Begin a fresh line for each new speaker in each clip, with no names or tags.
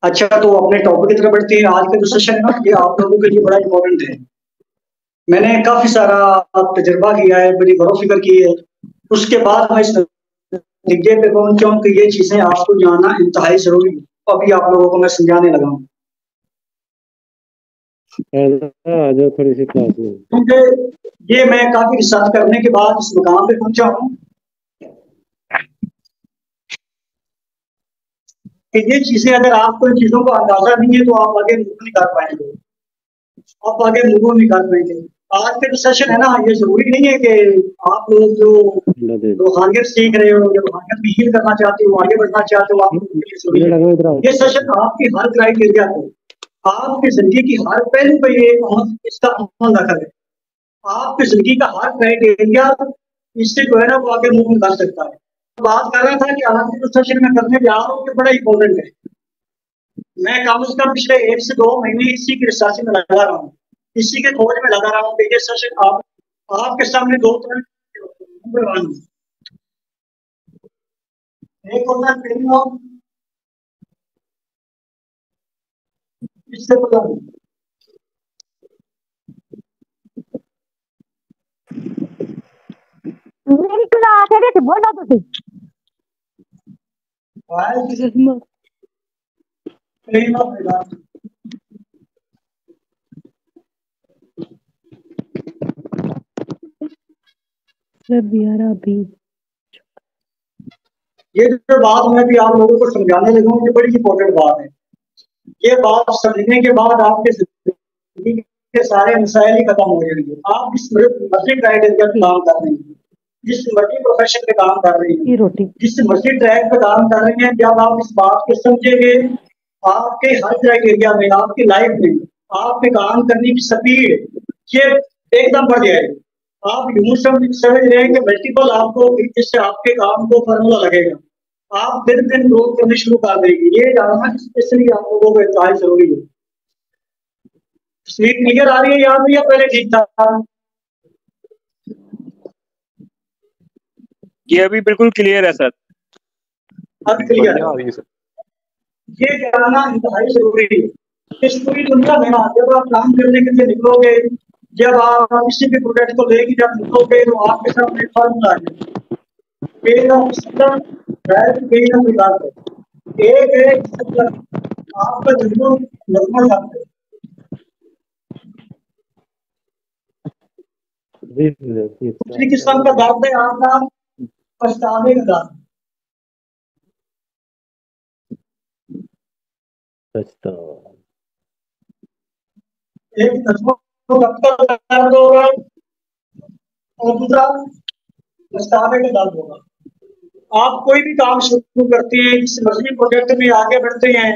अच्छा, तो अपने टॉपिक की तरफ बढ़ते हैं। आज का जो सेशन है ना, ये आप लोगों के लिए बड़ा इम्पोर्टेंट है। मैंने काफी सारा तजुर्बा किया है, बड़ी गौर फिक्र की है, उसके बाद मैं इस नतीजे पे पहुंचा हूं कि ये चीजें आपको जानना इंतहाई जरूरी है। अभी आप लोगों को मैं समझाने लगा हूँ,
जो थोड़ी सी क्लास में,
क्योंकि ये मैं काफी रिसर्च करने के बाद इस मुकाम पे पहुंचा हूँ कि ये चीजें, अगर आपको इन चीजों का अंदाजा नहीं है तो आप आगे मूव नहीं कर पाएंगे, आप आगे मूव नहीं कर पाएंगे। आज के जो सेशन है ना, ये जरूरी नहीं है कि आप लोग जो रूहानियत सीख रहे हो या रूहानियत में हील करना चाहते हो, आगे बढ़ना चाहते हो, आप ये सेशन आपकी हर क्राइटेरिया को, आपकी जिंदगी की हर पहलू पे ये इसका अमल न करे। आपकी जिंदगी का हर क्राइटेरिया इससे जो है ना वो आगे मूव कर सकता है। बात कर रहा था कि आज के जो सेशन में करने जा रहा हूँ, बड़ा इंपॉर्टेंट है। मैं कम से कम पिछले 1 से 2 महीने इसी की रिसर्च में लगा रहा हूँ, इसी के खोज में लगा रहा हूँ कि ये सेशन आपके सामने 2 तरह एक होता है ट्रेनिंग ऑफ, इससे पता नहीं
मेरी क्लास है रे, बोलो तुसी
ट्रेनिंग ऑफ
अभी
ये जो बात मैं भी आप लोगों को समझाने लगा हूँ, ये बड़ी इंपॉर्टेंट बात है। ये बात समझने के बाद आपके जिंदगी के सारे मसाइल ही खत्म हो जाएंगे। आप जिस मर्जी क्राइटेरिया पे काम कर रहे हैं, जिस मर्जी प्रोफेशन पे काम कर रहे हैं, जिस मर्जी ट्रैक पे काम कर रहे हैं, जब आप इस बात को समझेंगे, आपके हर क्राइटेरिया में, आपकी लाइफ में, आपके काम करने की स्पीड ये एकदम बढ़ जाएगी। आप यूं समझ रहे हैं कि मल्टीपल आपको, जिससे आपके काम को फॉर्मूला लगेगा, आप दिन दिन ग्रोथ करने शुरू कर देंगे। ये जानना इसलिए आप लोगों को इंतहाई जरूरी है। तस्वीर क्लियर आ रही है याद या पहले ठीक था?
ये अभी बिल्कुल क्लियर है सर।
अब क्लियर है सर। ये जानना इंतहाई जरूरी है। इस पूरी दुनिया में ना, जब आप काम करने के लिए निकलोगे, जब आप किसी भी प्रोडक्ट को लेके जब निकलोगे, तो आपके सामने फॉर्मूला है, आपका दूसरी किस्म का दर्द है आपका पछतावे का दर्द। एक दर्द होगा और दूसरा पछतावे का दर्द होगा। आप कोई भी काम शुरू करते हैं, जिस मर्जी प्रोजेक्ट में आगे बढ़ते हैं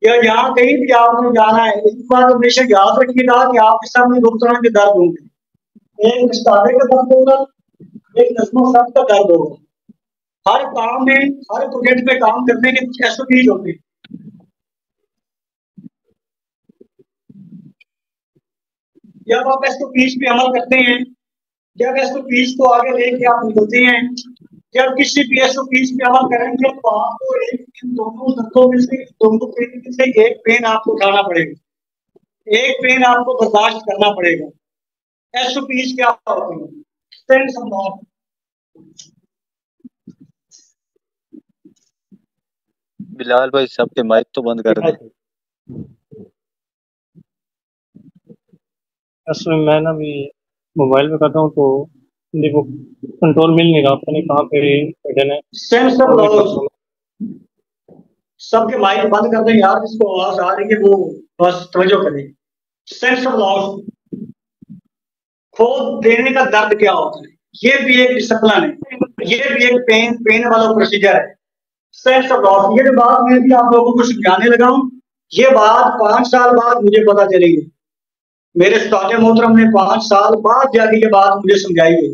या यहाँ कहीं भी आपने जाना है, इस बात हमेशा याद रखिएगा कि आपके सामने 2 तरह के दर्द होंगे। एक पछतावे का दर्द होगा, एक नज़्मो ज़ब्त का दर्द होगा। हर काम में, हर प्रोजेक्ट में काम करने के कुछ SOPs होते हैं। जब आप SOPs पे अमल करते हैं, जब SOPs को आगे लेके आप निकलते हैं, जब किसी भी SOPs पे अमल करेंगे, तो आपको इन दोनों दर्दों में से, दोनों पेन से एक पेन आपको उठाना पड़ेगा, एक पेन आपको बर्दाश्त करना पड़ेगा। SOPs क्या होते हैं?
बिलाल भाई सबके माइक तो बंद कर दे।
असल में मैं ना भी मोबाइल पे करता हूँ तो देखो कंट्रोल मिल नहीं रहा, पता नहीं कहाँ पे बटन है।
सबके माइक बंद कर दें यार, जिसको आवाज आ रही है वो बस तवज्जो करें। सेंस ऑफ लॉस, खो देने का दर्द क्या होता है, ये भी एक डिसिप्लिन है, ये भी एक पेन वाला प्रोसीजर है। सेंस ऑफ लॉस, ये जो बात मैं भी आप लोगों को समझाने लगा हूँ, ये बात 5 साल बाद मुझे पता चलेगी। मेरे उस्ताद मोहतरम ने 5 साल बाद जाके ये बात मुझे समझाई है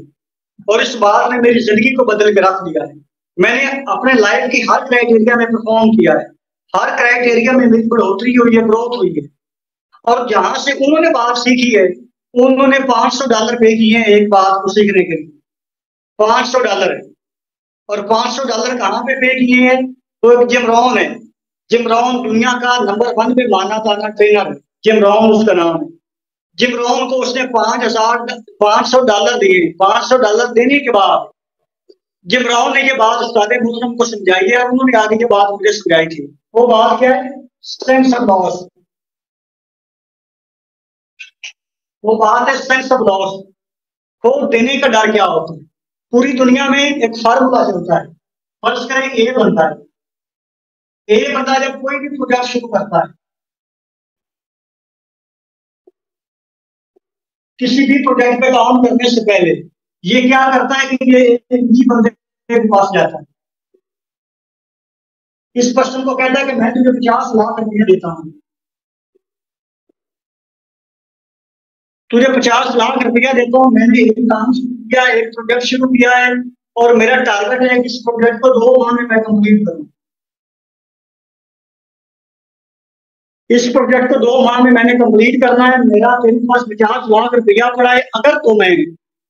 और इस बात ने मेरी जिंदगी को बदल के रख दिया है। मैंने अपने लाइफ की हर क्राइटेरिया में परफॉर्म किया है, हर क्राइटेरिया में मेरी बढ़ोतरी हुई है, ग्रोथ हुई है। और जहां से उन्होंने बात सीखी है, उन्होंने $500 पे किए हैं एक बात को सीखने के लिए। $500 है। और $500 कहाँ पे किए हैं? तो एक जिम रॉन है, जिम रॉन दुनिया का नंबर 1 पे माना जाना ट्रेनर है, जिम रॉन उसका नाम है। जिम रॉन को उसने $500 दिए। $500 देने के बाद जिम रॉन ने ये बात उस्ताद मोहतरम को समझाई है और उन्होंने आगे ये बात मुझे समझाई थी। वो बात क्या है? Sense of loss. वो बात है सेंस ऑफ लॉस। खो देने का डर क्या होता है? पूरी दुनिया में एक फार्मूला चलता है। फर्ज करें ए बनता है, ए बंदा जब कोई भी प्रोजेक्ट शुरू करता है, किसी भी प्रोजेक्ट पे काम करने से पहले ये क्या करता है कि ये एक ही बंदे के पास जाता है। इस पर्सन को कहता है कि मैं तुझे 50 लाख रुपया देता हूं, तुझे 50 लाख रुपया देता हूं, मैंने एक काम शुरू किया, एक प्रोजेक्ट शुरू किया है और मेरा टारगेट है कि इस प्रोजेक्ट को 2 माह में मैं कंप्लीट करूं। इस प्रोजेक्ट को 2 माह में मैंने कंप्लीट करना है, मेरा तेरे पास 50 लाख रुपया पड़ा है। अगर तो मैं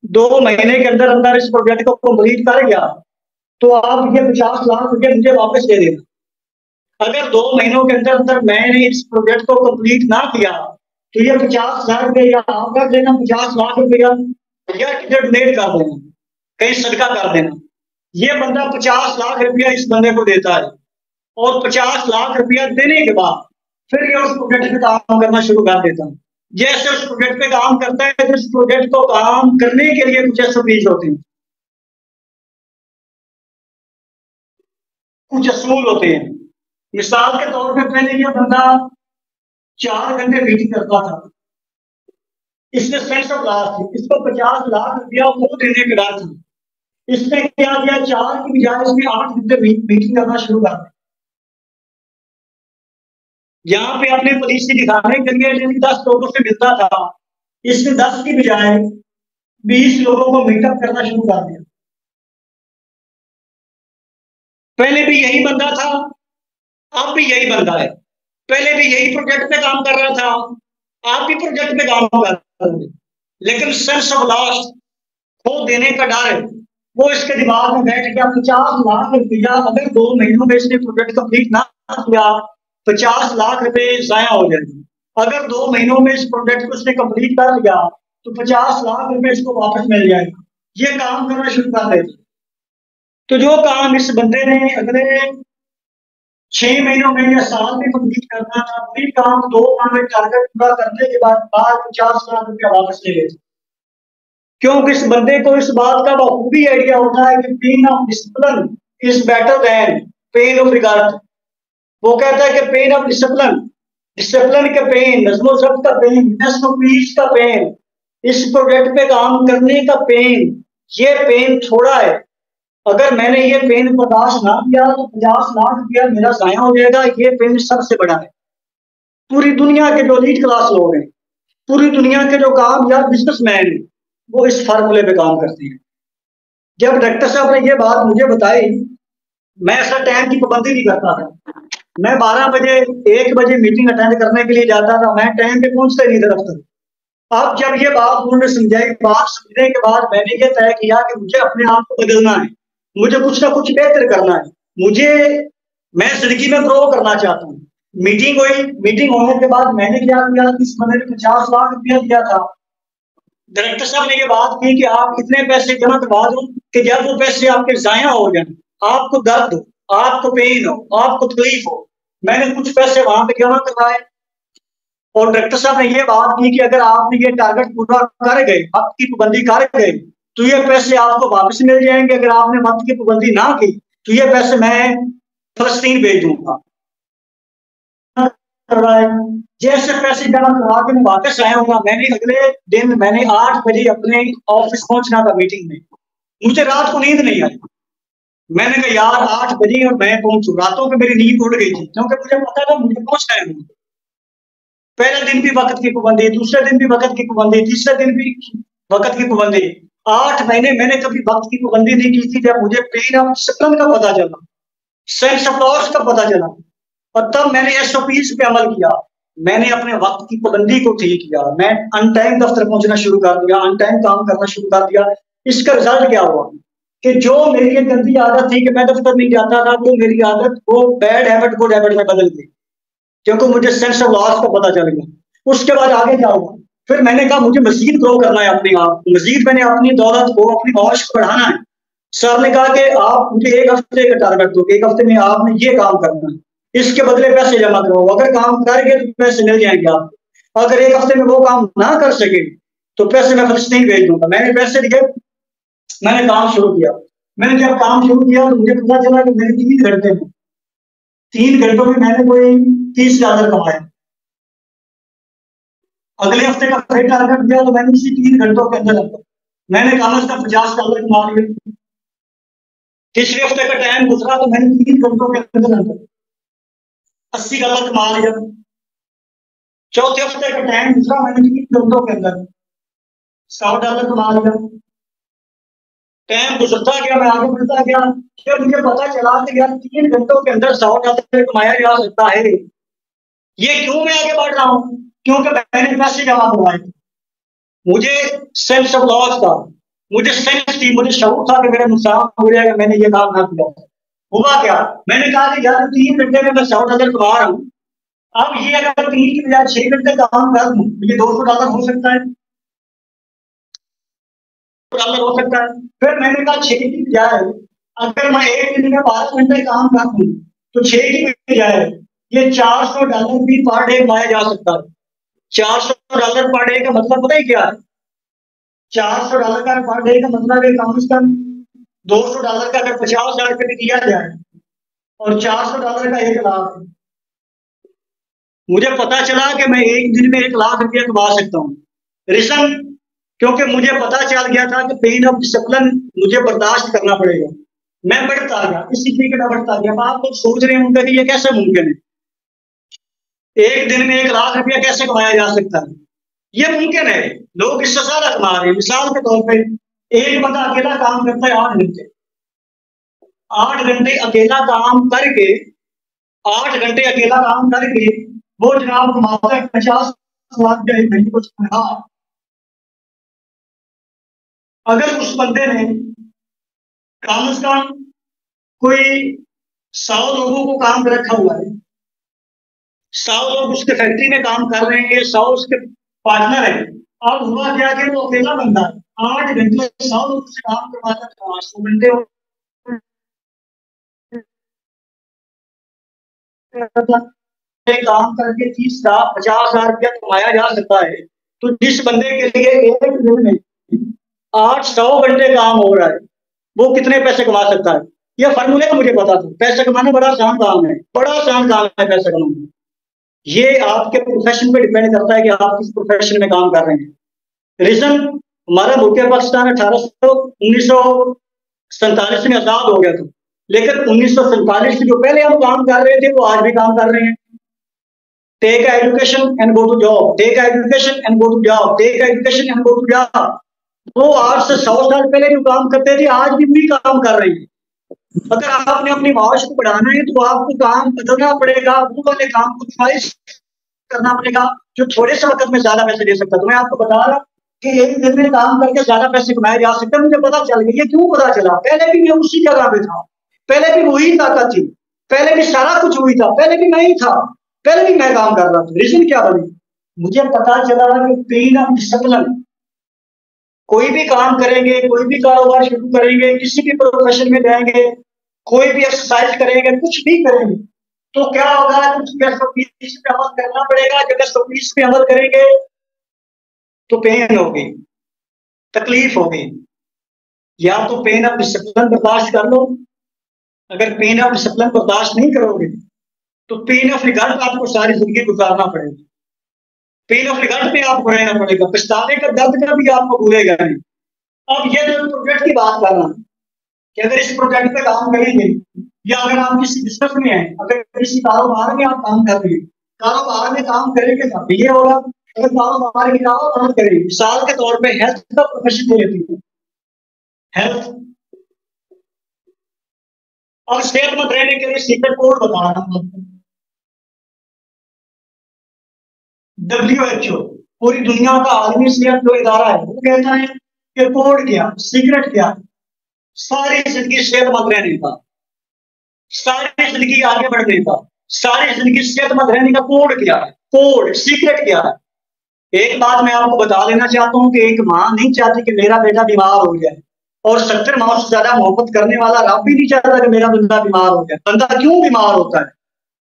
2 महीने के अंदर अंदर इस प्रोजेक्ट को कंप्लीट कर गया तो आप ये 50 लाख रुपया मुझे वापस दे देना। अगर 2 महीनों के अंदर अंदर मैंने इस प्रोजेक्ट को कंप्लीट ना किया तो ये 50 लाख रुपया आप रख लेना, 50 लाख रुपया या डोनेट कर देना, कहीं सदका कर देना। ये बंदा 50 लाख रुपया इस बंदे को देता है और 50 लाख रुपया देने के बाद फिर ये उस प्रोजेक्ट पे काम करना शुरू कर देता हूँ। जैसे उस प्रोजेक्ट पे काम करता है तो इस प्रोजेक्ट को काम करने के लिए कुछ एसओपीज होते हैं, कुछ असूल होते हैं। मिसाल के तौर पे पहले ये बंदा 4 घंटे मीटिंग करता था, इसने सेंस ऑफ लॉस थी, इसको 50 लाख रुपया वो देने का डर था। इसने क्या किया, 4 की बजाय इसने 8 घंटे मीटिंग करना शुरू कर दिया। जहां पे अपने पॉलिसी दिखाने के लिए 10 लोगों से मिलता था, इसने 10 की बजाय 20 लोगों को मीटअप करना शुरू कर दिया। पहले भी यही बंदा था, अब भी यही बंदा है। पहले भी यही प्रोजेक्ट पे काम कर रहा था, आप भी प्रोजेक्ट पे काम कर रहे हैं, लेकिन सेंस ऑफ लॉस, खो देने का डर है, वो इसके दिमाग में बैठ गया। 50 लाख रुपया अगर 2 महीनों में इसने प्रोजेक्ट कंप्लीट ना किया, 50 लाख रुपए जाया हो जाएंगे। अगर 2 महीनों में इस प्रोजेक्ट को उसने कंप्लीट कर लिया तो 50 लाख रुपए इसको वापस मिल जाएगा। ये काम करना शुरू कर देते। तो जो काम इस बंदे ने अगले 6 महीनों में या साल में कंप्लीट करना था, वही काम 2 माह में टारगेट पूरा करने के बाद 50 लाख रुपया वापस ले लेते। क्योंकि इस बंदे को इस बात का बखूबी आइडिया होता है कि pain of discipline is better than pen of regard. वो कहता है कि पेन ऑफ डिसिप्लिन, डिसिप्लिन का पेन, नज़्म ज़ब्त का पेन, नस्म पीस का पेन, इस प्रोजेक्ट पे काम करने का पेन, ये पेन थोड़ा है। अगर मैंने ये पेन बर्दाश्त ना किया तो 50 लाख रुपया मेरा जाया हो जाएगा। ये पेन सबसे बड़ा है। पूरी दुनिया के जो लीड क्लास लोग हैं, पूरी दुनिया के जो कामयाब बिजनेसमैन हैं, वो इस फार्मूले पे काम करते हैं। जब डॉक्टर साहब ने ये बात मुझे बताई, मैं ऐसा टाइम की पाबंदी नहीं करता था। मैं 12 बजे 1 बजे मीटिंग अटेंड करने के लिए जाता था, मैं टाइम पे पहुंचता नहीं था दफ्तर। अब जब ये बात उन्होंने समझाई, बात समझने के बाद मैंने ये तय किया कि मुझे अपने आप को बदलना है, मुझे कुछ ना कुछ बेहतर करना है, मैं जिंदगी में ग्रो करना चाहता हूँ। मीटिंग हुई, मीटिंग होने के बाद मैंने क्या किया, इस बंदे ने 50 लाख रुपया दिया था। डायरेक्टर साहब ने ये बात की कि आप कितने पैसे जमा करवा दो कि जब वो पैसे आपके जाया हो जाए, आपको दर्द हो, आपको पेन हो, आपको तकलीफ हो। मैंने कुछ पैसे वहां पे जमा करवाए और डायरेक्टर साहब ने ये बात की कि अगर आपने ये टारगेट पूरा कर गए, वक्त की पाबंदी कर गए, तो ये पैसे आपको वापस मिल जाएंगे। अगर आपने वक्त की पाबंदी ना की तो ये पैसे मैं फलस्तीन भेज दूंगा। जैसे पैसे जमा करवा के मैं वापस आया हूँ, मैंने अगले दिन 8 बजे अपने ऑफिस पहुंचना था मीटिंग में। मुझे रात को नींद नहीं आई। मैंने कहा यार 8 बजे और मैं पहुंचू। रातों में मेरी नींद उड़ गई थी क्योंकि मुझे पता था मुझे पहुंचना है। पहले दिन भी वक्त की पाबंदी, दूसरे दिन भी वक्त की पाबंदी, तीसरे दिन भी वक्त की पाबंदी। 8 महीने मैंने कभी वक्त की पाबंदी नहीं की थी। जब मुझे पेन ऑफ डिसिप्लिन का पता चला, सेंस ऑफ लॉस का पता चला, और तब मैंने एसओपीज पे अमल किया। मैंने अपने वक्त की पाबंदी को ठीक किया। मैं अन टाइम दफ्तर पहुंचना शुरू कर दिया, अन टाइम काम करना शुरू कर दिया। इसका रिजल्ट क्या हुआ कि जो मेरी एक गंदी आदत थी कि मैं दफ्तर नहीं जाता था, तो मेरी आदत वो बैड हैबिट गुड हैबिट में बदल गई, क्योंकि मुझे सेंस ऑफ लॉस का पता चल गया। उसके बाद आगे क्या हुआ, फिर मैंने कहा मुझे मजीद ग्रो करना है अपने आप, मजीद मैंने अपनी दौलत को, अपनी मौज को बढ़ाना है। सर ने कहा कि आप मुझे 1 हफ्ते का टारगेट दो, 1 हफ्ते में आपने ये काम करना है, इसके बदले पैसे जमा करो। अगर काम कर गए तो पैसे मिल जाएंगे आपको। अगर 1 हफ्ते में वो काम ना कर सके तो पैसे मैं फलस्तीन भेज दूंगा। मैंने पैसे दिए, मैंने काम शुरू किया। मैंने जब काम शुरू किया तो मुझे पता चला कि मेरे 3 घंटे में, 3 घंटों में मैंने कोई 30,000 कमाए। अगले हफ्ते का फिर टारगेट दिया तो मैंने इसी 3 घंटों के अंदर मैंने कम से कम $50 कमा लिए। तीसरे हफ्ते का टाइम गुजरा तो मैंने 3 घंटों के अंदर $80 कमा लिया। चौथे हफ्ते का टाइम गुजरा, मैंने 3 घंटों के अंदर $100 कमा लिया। टाइम गुजरता गया, मैं आगे बढ़ता गया। फिर मुझे पता चला कि यार 3 घंटों के अंदर $100 कमाया जा सकता है। ये क्यों मैं आगे बढ़ रहा हूँ? क्योंकि मैंने पैसे जमा करवाए। मुझे सेंस ऑफ लॉस था, मुझे सेंस थी, मुझे शौक था कि मेरा नुकसान हो जाएगा, मैंने ये काम ना किया। हुआ क्या, मैंने कहा कि यार 3 घंटे में मैं $100 कमा रहा हूँ, अब ये अगर 3 की बजाय 6 घंटे काम कर दूं ये $200 हो सकता है, $200 हो सकता है। फिर मैंने कहा 6 की बजाय अगर मैं 1 दिन में 12 घंटे काम कर दूं तो 6 की बजाय ये $400 भी पर डे कमाया जा सकता है। $400 पर डे का मतलब पता है क्या है? $400 का पर डे का मतलब है कम से कम $200 का अगर 50,000 रुपये भी दिया जाए और $400 का 1 लाख। मुझे पता चला कि मैं एक दिन में 1 लाख रुपया कमा सकता हूँ। रीजन, क्योंकि मुझे पता चल गया था कि पेन ऑफ डिसिप्लिन मुझे बर्दाश्त करना पड़ेगा। मैं बढ़ता गया, इसी तरीके में बढ़ता गया। आप लोग सोच रहे होंगे कि ये कैसे मुमकिन है, एक दिन में 1 लाख रुपया कैसे कमाया जा सकता है? ये मुमकिन है, लोग इससे ज्यादा कमा रहे हैं। मिसाल के तौर पे एक बंदा अकेला काम करता है 8 घंटे, 8 घंटे अकेला काम करके, 8 घंटे अकेला काम करके वो जनाब कमाता है 50 लाख का एक महीने को तनख्वाह। अगर उस बंदे ने कम से कम कोई 100 लोगों को काम पर रखा हुआ है, 100 लोग उसके फैक्ट्री में काम कर रहे हैं, 100 उसके पार्टनर है। अब हुआ क्या कि वो अकेला बंदा 8 घंटे 100 लोग से काम करवाता था, 800 घंटे काम करके 50,000 रुपया कमाया जा सकता है। तो जिस बंदे के लिए एक दिन में 800 घंटे काम हो रहा है वो कितने पैसे कमा सकता है? यह फार्मूले का मुझे पता था। पैसे कमाना बड़ा आसान काम है, बड़ा आसान काम है पैसे कमाना। ये आपके प्रोफेशन पे डिपेंड करता है कि आप किस प्रोफेशन में काम कर रहे हैं। रीजन, हमारा मुल्क पाकिस्तान 1947 में आजाद हो गया था, लेकिन 1947 से जो पहले हम काम कर रहे थे वो आज भी काम कर रहे हैं। Take education and go to job, take education and go to job, take education and go to job. वो आज से 100 साल पहले जो काम करते थे आज भी वही काम कर रहे हैं। अगर आपने अपनी माश को बढ़ाना है तो आपको काम बदलना पड़ेगा, वो वाले काम को च्वाइस करना पड़ेगा जो थोड़े से वक्त में ज्यादा पैसे दे सकता है। तो मैं आपको बता रहा कि एक दिन में काम करके ज्यादा पैसे कमाए जा सकते हैं। मुझे पता चल गया। ये क्यों पता चला? पहले भी मैं उसी जगह पे था, पहले भी वही ताकत थी, पहले भी सारा कुछ वही था, पहले भी मैं ही था, पहले भी मैं काम कर रहा था। रीजन क्या बनी? मुझे पता चला कि पेन ऑफ डिसिप्लिन, कोई भी काम करेंगे, कोई भी कारोबार शुरू करेंगे, किसी भी प्रोफेशन में जाएंगे, कोई भी एक्सरसाइज करेंगे, कुछ भी करेंगे तो क्या होगा? कुछ SOPs पे अमल करना पड़ेगा। जब SOPs पे अमल करेंगे तो पेन होगी, तकलीफ होगी। या तो पेन ऑफ डिसिप्लिन बर्दाश्त कर लो। अगर पेन ऑफ डिसिप्लिन बर्दाश्त नहीं करोगे तो पेन ऑफ रिगर्ट आपको सारी जिंदगी गुजारना पड़ेगा। पेन ऑफ रिगर्ट में आपको रहना पड़ेगा, पछताने का दर्द का भी आपको भूलेगा नहीं। अब ये जो प्रोजेक्ट की बात कर रहा हूं कि अगर इस प्रोजेक्ट पे काम करेंगे या अगर आप किसी बिजनेस में हैं, अगर किसी कारोबार में आप काम कर रहे हैं, कारोबार में काम करेंगे तब भी ये होगा। अगर कारोबार में काम करेंगे, मिसाल के तौर पे हेल्थ का प्रोफेशन ले लेती है, हेल्थ। और सेहतमंद रहने के लिए सीक्रेट कोड बता रहा हूं आपको। WHO, पूरी दुनिया का आलमी सेहत जो इदारा है, वो कहता है कि कोड क्या, सीक्रेट क्या, सारी जिंदगी सेहतमंद रहने का, सारी जिंदगी आगे बढ़ने का, सारी जिंदगी सेहतमंद रहने का कोड क्या है, कोड सीक्रेट क्या है। एक बात मैं आपको बता लेना चाहता हूं कि एक माँ नहीं चाहती कि मेरा बेटा बीमार हो जाए, और 70 माँ से ज्यादा मोहब्बत करने वाला रब भी नहीं चाहता कि मेरा बंदा बीमार हो जाए। बंदा क्यों बीमार होता है?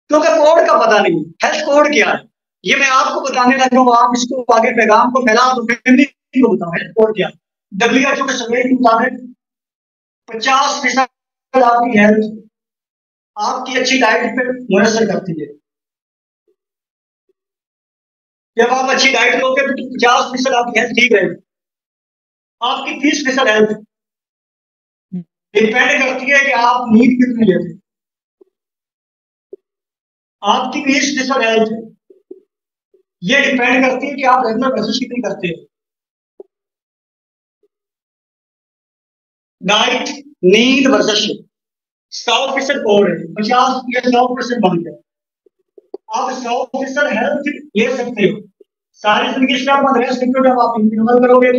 क्योंकि कोड का पता नहीं, हेल्थ कोड क्या है। ये मैं आपको बताने लगा हूं, आप इसको आगे पैगाम को फैला दो, फैमिली को बताओ हेल्थ कोड क्या। WHO के सर्वे के मुताबिक 50% आपकी हेल्थ आपकी अच्छी डाइट पे मुनसर करती है। जब आप अच्छी डाइट लोगे तो 50% आपकी हेल्थ ठीक रहेगी। आपकी 30% हेल्थ डिपेंड करती है कि आप नींद कितनी लेते हैं। आपकी 20% हेल्थ ये डिपेंड करती है कि आप रेगुलर वर्जिश कितनी करते हैं। डाइट, नींद, वर्जिश 100% कोड है, 50 या 100% बन गया। आप 100% हेल्थ ले सकते हो, सारी जिंदगी सेहतमंद रह सकते हो जब आप इम्प्लीमेंट करोगे।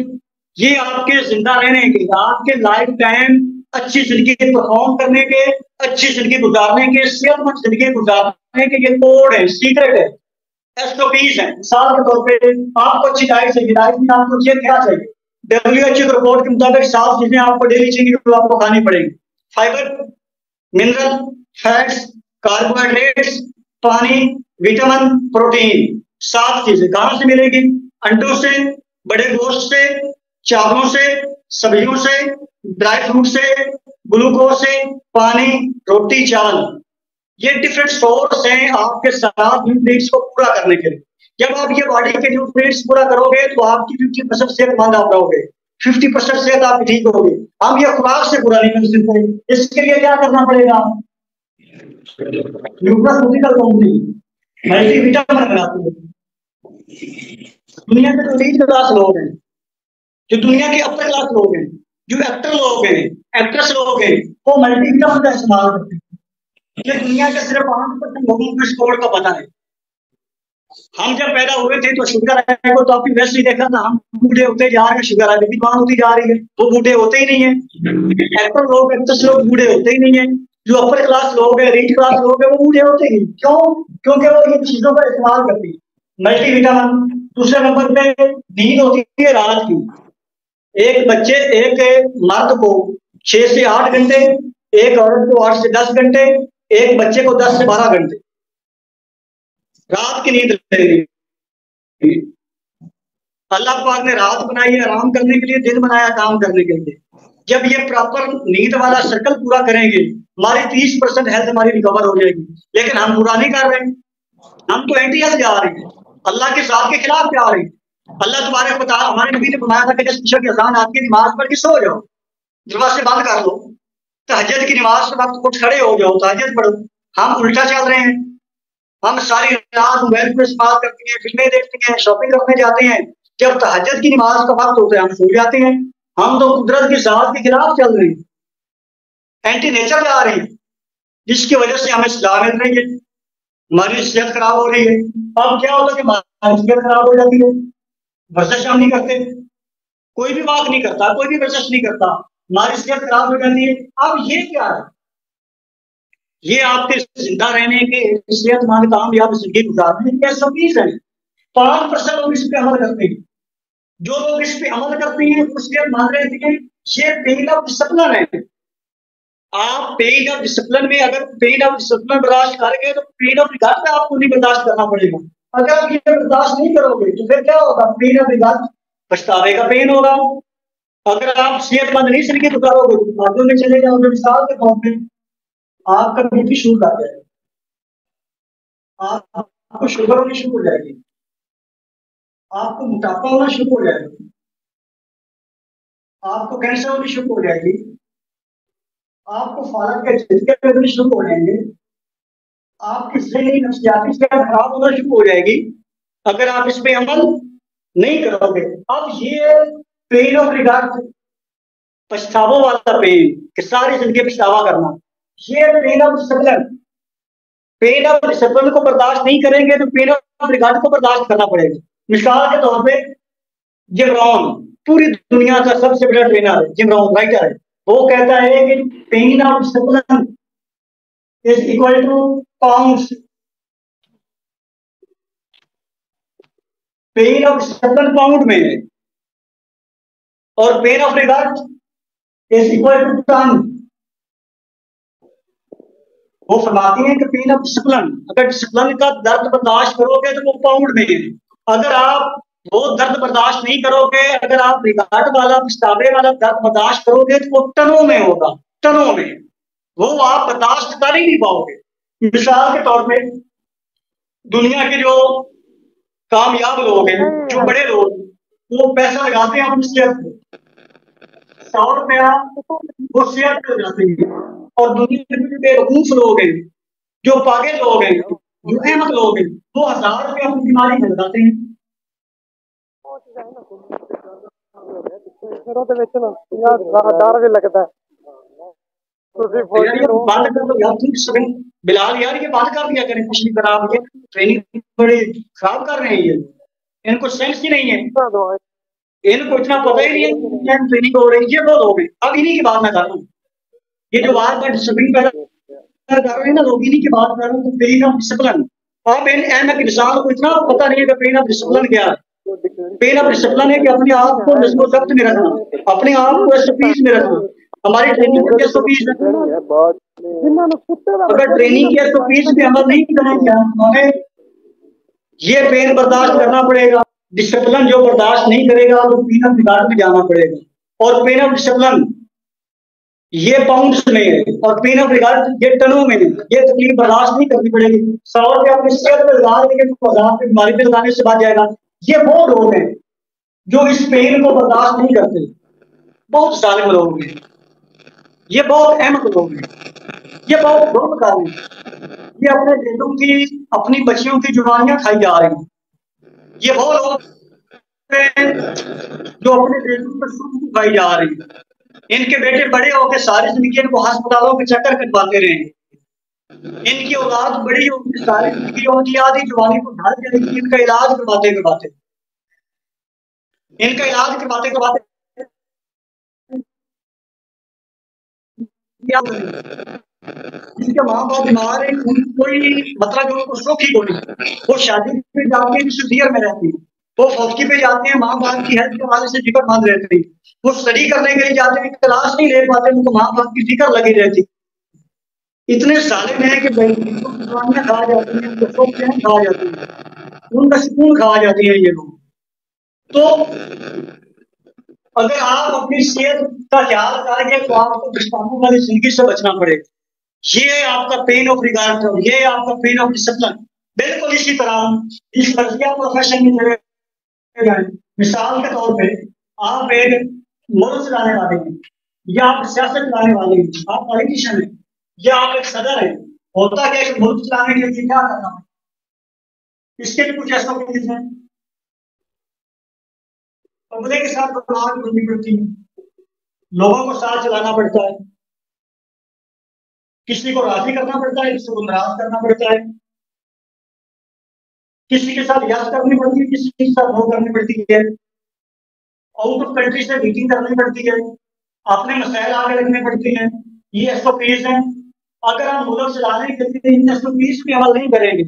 ये आपके जिंदा रहने के, आपके लाइफ टाइम अच्छी जिंदगी परफॉर्म करने के, अच्छी जिंदगी गुजारने के, सेहतमंद जिंदगी गुजारने के ये कोड है, सीक्रेट है, SOPs है। मिसाल के तौर पे आपको अच्छी डाइट चाहिए, डाइट में आपको ये क्या चाहिए? WHO रिपोर्ट के मुताबिक 7 चीजें आपको डेली चाहिए तो आपको खानी पड़ेगी। फाइबर, मिनरल, फैट्स, कार्बोहाइड्रेट्स, पानी, विटामिन, प्रोटीन। 7 चीजें कहां से मिलेगी? अंडों से, बड़े गोश्त से, चावलों से, सब्जियों से, ड्राई फ्रूट से, ग्लूकोज से, पानी, रोटी, चावल। ये डिफरेंट सोर्स हैं आपके 7 न्यूट्रिएंट्स को पूरा करने के लिए। जब आप ये बॉडी के न्यूट्रिएंट्स पूरा करोगे तो आपकी 50% सेहतमंद आप रहोगे, 50% सेहत आपकी ठीक होगी। हम ये खुराक से पूरा नहीं कर सकते। इसके लिए क्या करना पड़ेगा? न्यूट्रास्यूटिकल कंपनी मल्टीविटामिन बनाती है। दुनिया के जो रीच क्लास लोग हैं, जो दुनिया के अपर क्लास लोग हैं, जो एक्टर लोग हैं, एक्ट्रेस लोग हैं, वो मल्टीविटामिन का इस्तेमाल करते हैं। ये दुनिया के सिर्फ 5% लोगों को इस कोड का पता है। हम जब पैदा हुए थे तो शुगर आया को तो आपकी वैसे ही देखा था, हम बूढ़े होते जा रहे हैं, शुगर आगे भी कौन होती जा रही है, वो बूढ़े होते ही नहीं है। एक्टर लोग, एक्ट्रेस लोग बूढ़े होते ही नहीं है। जो अपर क्लास लोग है, रिच क्लास लोग है, वो बूढ़े होते ही नहीं। क्यों? क्योंकि वो इन चीजों का इस्तेमाल करती है। मल्टीविटामिन। दूसरे नंबर पे नींद होती है रात की। एक मर्द को 6 से 8 घंटे, एक औरत को 8 से 10 घंटे, एक बच्चे को 10 से 12 घंटे रात की नींद रहेगी। अल्लाह पाक ने रात बनाई है आराम करने के लिए, दिन बनाया काम करने के लिए। जब ये प्रॉपर नींद वाला सर्कल पूरा करेंगे, हमारी 30% हेल्थ हमारी रिकवर हो जाएगी। लेकिन हम पूरा नहीं कर रहे, हम तो एंटी हेल्थ जा रहे हैं, अल्लाह के साथ के खिलाफ जा रहे हैं। अल्लाह तुम्हारे पता, हमारे नबी ने फरमाया था कि जिस के अजान आपकी नमाज पढ़ के सो जाओ, दरवाजे बंद कर लो, तहज्जुद की नमाज के वक्त उठ खड़े हो जाओ, तहज्जुद पढ़ो। हम उल्टा चल रहे हैं। हम सारी रात मोबाइल को इस्तेमाल करते हैं, फिल्में देखते हैं, शॉपिंग करने जाते हैं। जब तहज्जुद की नमाज का वक्त होता है हम सो जाते हैं। हम तो कुदरत की साथ के खिलाफ चल रहे हैं, एंटी नेचर जा रहे हैं, जिसकी वजह से हमें सलाह मिल रही है, हमारी सेहत खराब हो रही है। अब क्या होता है कि हमारी सेहत खराब हो जाती है, वर्जिश हम नहीं करते, कोई भी वॉक नहीं करता, कोई भी वर्जिश नहीं करता, हमारी सेहत खराब हो जाती है। अब ये क्या है? ये आपके जिंदा रहने के, सेहतमंद कामयाब जिंदगी गुजारने के SOPs हैं। 5% लोग इस पे अमल करते हैं। जो लोग इस पे अमल करते हैं उसके मान रहते हैं। ये पेन ऑफ डिसिप्लिन है। आप पेन ऑफ डिसिप्लिन में, अगर पेन ऑफ डिसिप्लिन बर्दाश्त करेंगे तो पेन ऑफ रिगार्ड आपको नहीं बर्दाश्त करना पड़ेगा। अगर आप ये बर्दाश्त नहीं करोगे तो फिर क्या होगा? पेन ऑफ रिगार्ड, पछतावे का पेन होगा। अगर आप सेहतमंद नहीं जिंदगी गुजारोगे तो आगे में चले जाओगे। मिसाल के तौर पर आपका बीपी शुरू आ जाएगा, आपको शुगर होनी शुरू हो जाएगी, आपको मोटापा होना शुरू हो जाएगा, आपको कैंसर होनी शुरू हो जाएगी, आपको फालक के झटके लगने शुरू हो जाएंगे, आपकी ज़हनी नफ्सियाती सेहत खराब होना शुरू हो जाएगी अगर आप इस पे अमल नहीं करोगे। अब ये पेन ऑफ रिगार्ड, पछतावों वाला पेन कि सारी जिंदगी पछतावा करना, ये pen of discipline, pen of discipline को बर्दाश्त नहीं करेंगे तो पेन ऑफ रिगार्ड को बर्दाश्त करना पड़ेगा। मिसाल के तौर पे जिम रॉन पूरी दुनिया का सबसे बड़ा ट्रेनर है, जिम रॉन राइटर है, वो कहता है कि pain of discipline is equal to pounds, pain of discipline pound में है और pain of regard is equal to ton. वो फरमाती हैं कि पेन ऑफ डिसिप्लिन, अगर डिसिप्लिन का दर्द बर्दाश्त करोगे तो वो पाउंड में है, अगर आप वो दर्द बर्दाश्त नहीं करोगे, अगर आप रिगार्ड वाला पछतावे वाला दर्द बर्दाश्त करोगे तो वो टनों में होगा, टनों में, वो आप बर्दाश्त कर ही नहीं पाओगे। मिसाल के तौर पे दुनिया के जो कामयाब लोग हैं, जो बड़े लोग, वो पैसा लगाते हैं अपनी सेहत पे, 100 रुपया वो सेहत पे लगाते हैं, और दुनिया के बेवकूफ लोग हैं, जो पागल लोग हैं, जो अहमक लोग हैं, वो 1000 रुपया अपनी बीमारी में लगाते हैं।
डर भी लगता है।
बिलाल यार ये बात कर दिया करें पिछली बार, आप ये ट्रेनिंग बड़ी खराब कर रहे हैं, ये इनको सेंस ही नहीं है, इनको इतना पता ही नहीं है ट्रेनिंग हो रही है, ये बहुत हो गई। अब इन्हीं की बात मैं कर रहा हूँ, ये जो बात पर डिसिप्लिन पैदा कर रहे हैं ना लोग, इन्हीं की बात कर रहा हूँ। तो पेन ऑफ डिसिप्लिन, अब इन अहमक इंसान को इतना पता नहीं है कि पेन ऑफ डिसिप्लिन क्या है। पेन ऑफ डिसिप्लिन है कि अपने आप को नज़्म व ज़ब्त में रखना, अपने आप को एसओपीज में रखना। हमारी ट्रेनिंग की एसओपीज, अगर ट्रेनिंग की एसओपीज पे अमल नहीं करेंगे हमें ये पेन बर्दाश्त करना पड़ेगा। डिसिप्लिन जो बर्दाश्त नहीं करेगा तो पेन ऑफ रिगार्ड में जाना पड़ेगा, और पेन ऑफ डिसिप्लिन ये पाउंड्स में है और पेन ऑफ रिगार्ड ये टनों में है। ये तकलीफ बर्दाश्त नहीं करनी पड़ेगी। 100 रुपये अपनी सेहत पर लगा देंगे तो 1000 रुपये बीमारी पे लगाने से बच जाएगा। ये वो लोग हैं जो इस पेन को बर्दाश्त नहीं करते, बहुत जालिम लोग हैं, ये बहुत अहमक लोग हैं, ये बहुत जुल्मकार हैं, ये अपने बेटों की, अपनी बच्चियों की जुबानियां खाई जा रही हैं। ये वो लोग हैं जो अपने बेटों पर सुख खाई जा रही हैं। इनके बेटे बड़े होकर सारी जिंदगी इनको अस्पतालों के चक्कर कटवाते रहे, इनकी औलाद बड़ी होगी, सारी जिंदगी उनकी आधी जवानी को ढाल जाएगी, इनका इलाज करवाते करवाते, इनका इलाज करवाते करवाते जिनके माँ बाप बीमार है, कोई मतलब उनको सुख ही कोई, वो शादी पे जाके फियर में रहती है, वो फौजी पे जाते हैं, माँ बाप की हेल्थ के वाले से फिक्रमंद रहती है, वो स्टडी करने के लिए जाते हैं, क्लास नहीं ले पाते, उनको माँ बाप की फिक्र लगी रहती। इतने जालिम हैं कि दवाइयां खा जाती हैं, खा जाती है, उनका सुकून खा जाती है ये लोग। तो अगर आप अपनी सेहत का ख्याल करेंगे तो आपको दुश्मनों वाली जिंदगी से बचना पड़ेगा। ये आपका पेन ऑफ रिगार्ड, ये आपका पेन ऑफ डिसिप्लिन। बिल्कुल इसी तरह इस फर्जिया प्रोफेशन में चले, मिसाल के तौर पे आप एक मुल्क चलाने वाले हैं, या आप सियासत चलाने वाले हैं, आप पॉलिटिशियन हैं, या आप एक सदर हैं। होता क्या है, मुल्क चलाने के लिए क्या करना है, इसके भी कुछ ऐसा है, पब्लिक के साथ बात करनी पड़ती है, लोगों को साथ चलाना पड़ता है, किसी को राजी करना पड़ता है, किसी को नाराज करना पड़ता है, किसी के साथ यस करनी पड़ती है, किसी के साथ नो करनी पड़ती है, आउट ऑफ कंट्री से मीटिंग करनी पड़ती है, अपने मसाइल आगे रखने पड़ते हैं। ये एसओपीज हैं। अगर हम मुल्क चलाने के लिए इन एसओपीज पे अमल नहीं करेंगे,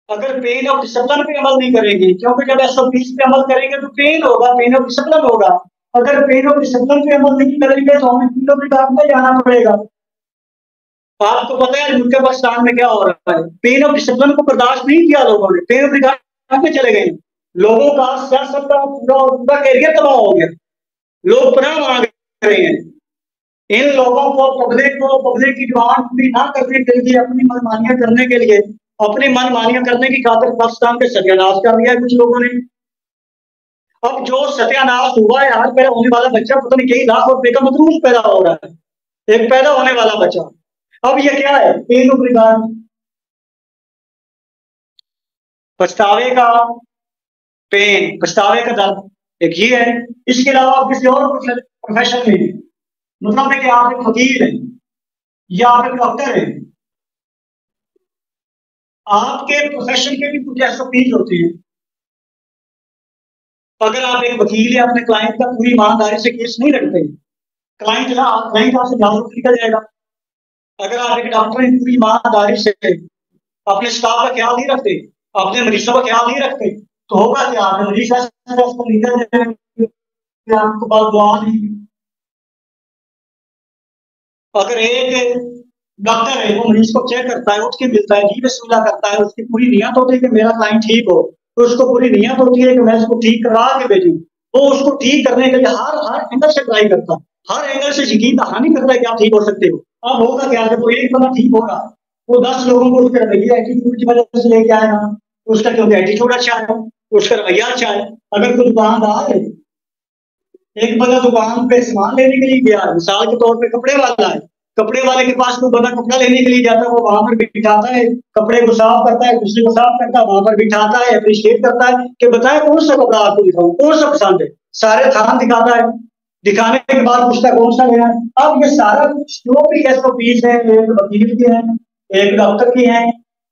अगर पेन ऑफ डिसिप्लिन पे अमल नहीं करेंगे, क्योंकि जब एसओपीज पे अमल करेंगे तो पेन होगा, पेन ऑफ डिसिप्लिन होगा। अगर पेन ऑफ डिसिप्लिन पे अमल नहीं करेंगे तो हमें पेन ऑफ रिगार्ड में जाना पड़ेगा। आपको पता है मुल्क पाकिस्तान में क्या हो रहा है, पेन ऑफ डिसिप्लिन को बर्दाश्त नहीं किया लोगों ने, पेन ऑफ रिगार्ड में चले गए। लोगों का सियासत का पूरा कैरियर तबाह हो गया, लोग पनाह मांग रहे हैं। इन लोगों को पब्लिक की डिमांड पूरी ना करने के लिए, अपनी मनमानियां करने के लिए, अपनी मनमानियां करने की खातिर पाकिस्तान पे सत्यानाश कर दिया है कुछ लोगों ने। अब जो सत्यानाश हुआ है, आज पैदा होने वाला बच्चा पता नहीं कई लाख रुपए का मजरूफ पैदा हो रहा है, एक पैदा होने वाला बच्चा। अब ये क्या है, पेन ऑफ रिगार्ड। पछतावे का पेन, पछतावे का दर्द, एक ये है। इसके अलावा आप किसी और प्रोफेशन में, मतलब है कि आप एक वकील हैं या आप एक डॉक्टर हैं, आपके प्रोफेशन के भी कुछ एसओपीज होते हैं। अगर आप एक वकील है, अपने क्लाइंट का पूरी ईमानदारी से केस नहीं लड़ते, क्लाइंट आपसे जासूस निकल जाएगा। अगर आप एक डॉक्टर हैं, पूरी ईमानदारी से अपने स्टाफ का ख्याल नहीं रखते, अपने मरीजों का ख्याल नहीं रखते, तो होगा क्या? मरीज निकल जाएंगे, आपको बात दुआ नहीं। अगर एक डॉक्टर है, वो मरीज को चेक करता है, उठ के मिलता है, जी बिस्मिल्लाह करता है, उसकी पूरी नियत होती है कि मेरा क्लाइंट ठीक हो, तो उसको पूरी नियत होती है कि मैं उसको ठीक करा के भेजूं। वो उसको ठीक करने के लिए हर एंगल से ट्राई करता है, हर एंगल से यकीन दहानी करता है कि आप ठीक हो सकते हो। अब होगा क्या? जब वो एक बंदा ठीक होगा, वो 10 लोगों को उसके रवैये एटीट्यूड की वजह से लेके आएगा। उसका क्योंकि एटीट्यूड अच्छा है, उसका रवैया अच्छा है। अगर कोई दुकानदार है, एक बंदा दुकान पे सामान लेने के लिए गया, मिसाल के तौर पे कपड़े वाला है, कपड़े वाले के पास कोई बंदा कपड़ा लेने के लिए जाता है, वो वहां पर बिठाता है, कपड़े को साफ करता है, दूसरे को साफ करता है, वहां पर बिठाता है, अप्रिशिएट करता है कि बताए कौन सा कपड़ा आपको दिखाऊं, कौन सा पसंद है, सारे थान दिखाता है, दिखाने के बाद पूछता है कौन सा लेना है। अब ये सारा जो भी एसओपीज है, एक वकील के हैं, एक डॉक्टर के हैं,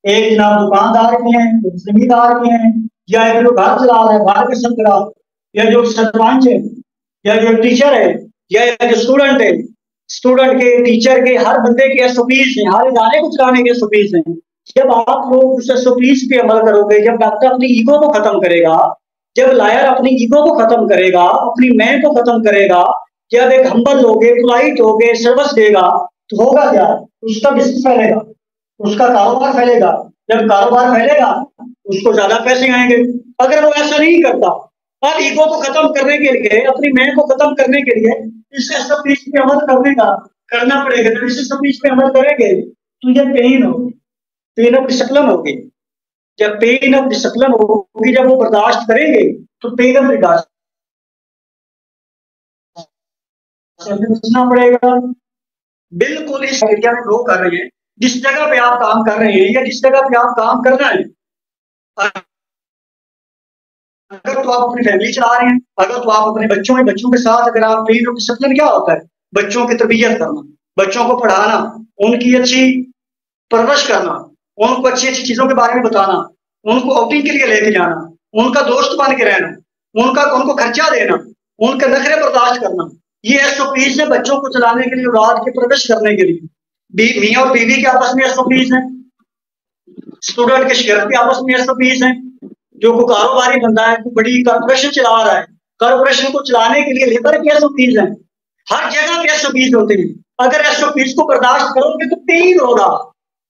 एक जनाब दुकानदार के हैं, एक जमींदार के हैं, या एक जो घर चला रहा है, बाहर के सरकार, या जो सरपंच है, या जो टीचर है, या जो स्टूडेंट है, स्टूडेंट के, टीचर के, हर बंदे के एसओपीज हैं, हर इदारे को चलाने के एसओपीज हैं। जब आप लोग उस एसओपीज पे अमल करोगे, जब डॉक्टर अपनी ईगो को खत्म करेगा, जब लायर अपनी ईगो को खत्म करेगा, अपनी मैं को खत्म करेगा, जब एक हम्बल होगे, पोलाइट होगे, सर्विस देगा, तो होगा क्या? उसका बिजनेस फैलेगा, उसका कारोबार फैलेगा। जब कारोबार फैलेगा, उसको ज्यादा पैसे आएंगे। अगर वो ऐसा नहीं करता, और ईगो को खत्म करने के लिए, अपनी मैं को खत्म करने के लिए इस एसओपीज पे अमल करना पड़ेगा। जब इस एसओपीज पे अमल करेंगे तो ये पेन होगी, पेन ऑफ डिसिप्लिन होगी। जब पेन ऑफ डिसिप्लिन होगी, जब वो बर्दाश्त करेंगे, तो पेन ऑफ डिसिप्लिन समझना पड़ेगा। बिल्कुल इस एरिया में लोग कर रहे हैं, जिस जगह पे आप काम कर रहे हैं या जिस जगह पे आप काम करना है, अगर तो आप अपनी फैमिली चला रहे हैं, अगर तो आप अपने बच्चों के साथ, अगर आप पेन ऑफ डिसिप्लिन क्या होता है? बच्चों की तरबियत करना, बच्चों को पढ़ाना, उनकी अच्छी परवरिश करना, उनको अच्छी अच्छी चीजों के बारे में बताना, उनको आउटिंग के लिए लेके जाना, उनका दोस्त बन के रहना, उनको खर्चा देना, उनके नखरे बर्दाश्त करना। ये एसओपीज है बच्चों को चलाने के लिए, औलाद की परवरिश करने के लिए। मियाँ और बीवी के आपस में एसओपीज हैं, स्टूडेंट के शेयर के आपस में एसओपीज हैं। जो को कारोबारी बंदा है, बड़ी कॉर्पोरेशन चला रहा है, कॉर्पोरेशन को चलाने के लिए लेबर के एसओपीज हैं, हर जगह पे एसओपीज होते हैं। अगर एसओपीज को बर्दाश्त करोगे तो पेन होगा,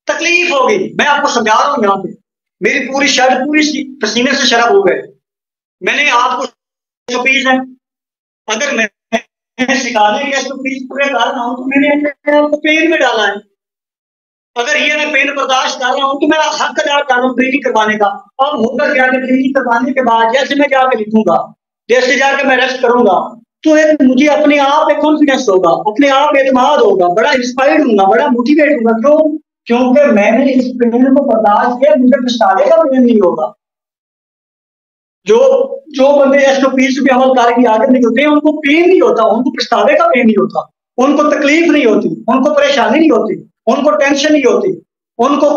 तकलीफ होगी। मैं आपको समझा रहा हूँ, यहाँ पे मेरी पूरी शर्ट पूरी पसीने से शराब हो गए। मैंने आपको एसओपीज है, अगर मैं सिखाने के एसओपीज पूरे कर रहा हूँ, तो मैंने आपको पेन में डाला है। अगर ये मैं पेन बर्दाश्त कर रहा हूँ, तो मैं हक अदा कर रहा हूँ ट्रेनिंग करवाने का। अब होकर क्या, ट्रेनिंग करवाने के बाद जैसे मैं जाके लिखूंगा, जैसे जाके मैं रेस्ट करूंगा, तो एक मुझे अपने आप एक कॉन्फिडेंस होगा, अपने आप एतमाद होगा, बड़ा इंस्पायर्ड होगा, बड़ा मोटिवेट होगा। क्यों? क्योंकि मैंने इस पेन को बर्दाश्त किया, मुझे पछतावे का पेन नहीं होगा। जो बंदे एसओपीज पे अमल करके आगे निकलते हैं, उनको पेन नहीं होता, उनको पछतावे का पेन नहीं होता, उनको तकलीफ नहीं होती, उनको परेशानी नहीं होती, उनको टेंशन नहीं होती, उनको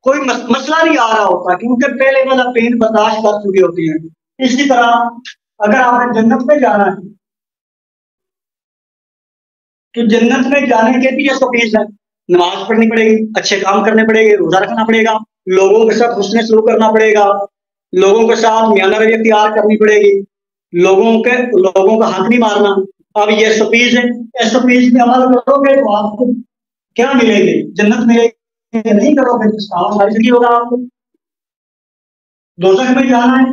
कोई मसला नहीं आ रहा होता, क्योंकि पहले वाला पेन बर्दाश्त कर चुके होती है। इसी तरह अगर आपने जन्नत में जाना है, तो जन्नत में जाने के भी एसओपीज है। नमाज पढ़नी पड़ेगी, अच्छे काम करने पड़ेंगे, रोजा रखना पड़ेगा, लोगों के साथ हुस्न सलूक करना पड़ेगा, लोगों के साथ मियाना रवैया इख्तियार करनी पड़ेगी, लोगों का हक नहीं मारना। अब ये एसओपीज है, एसओपीज पे अमल करोगे तो आपको क्या मिलेगी? जन्नत मिलेगी। नहीं करोगे तो सारी जिंदगी होगा आपको दोज़ख में जाना है।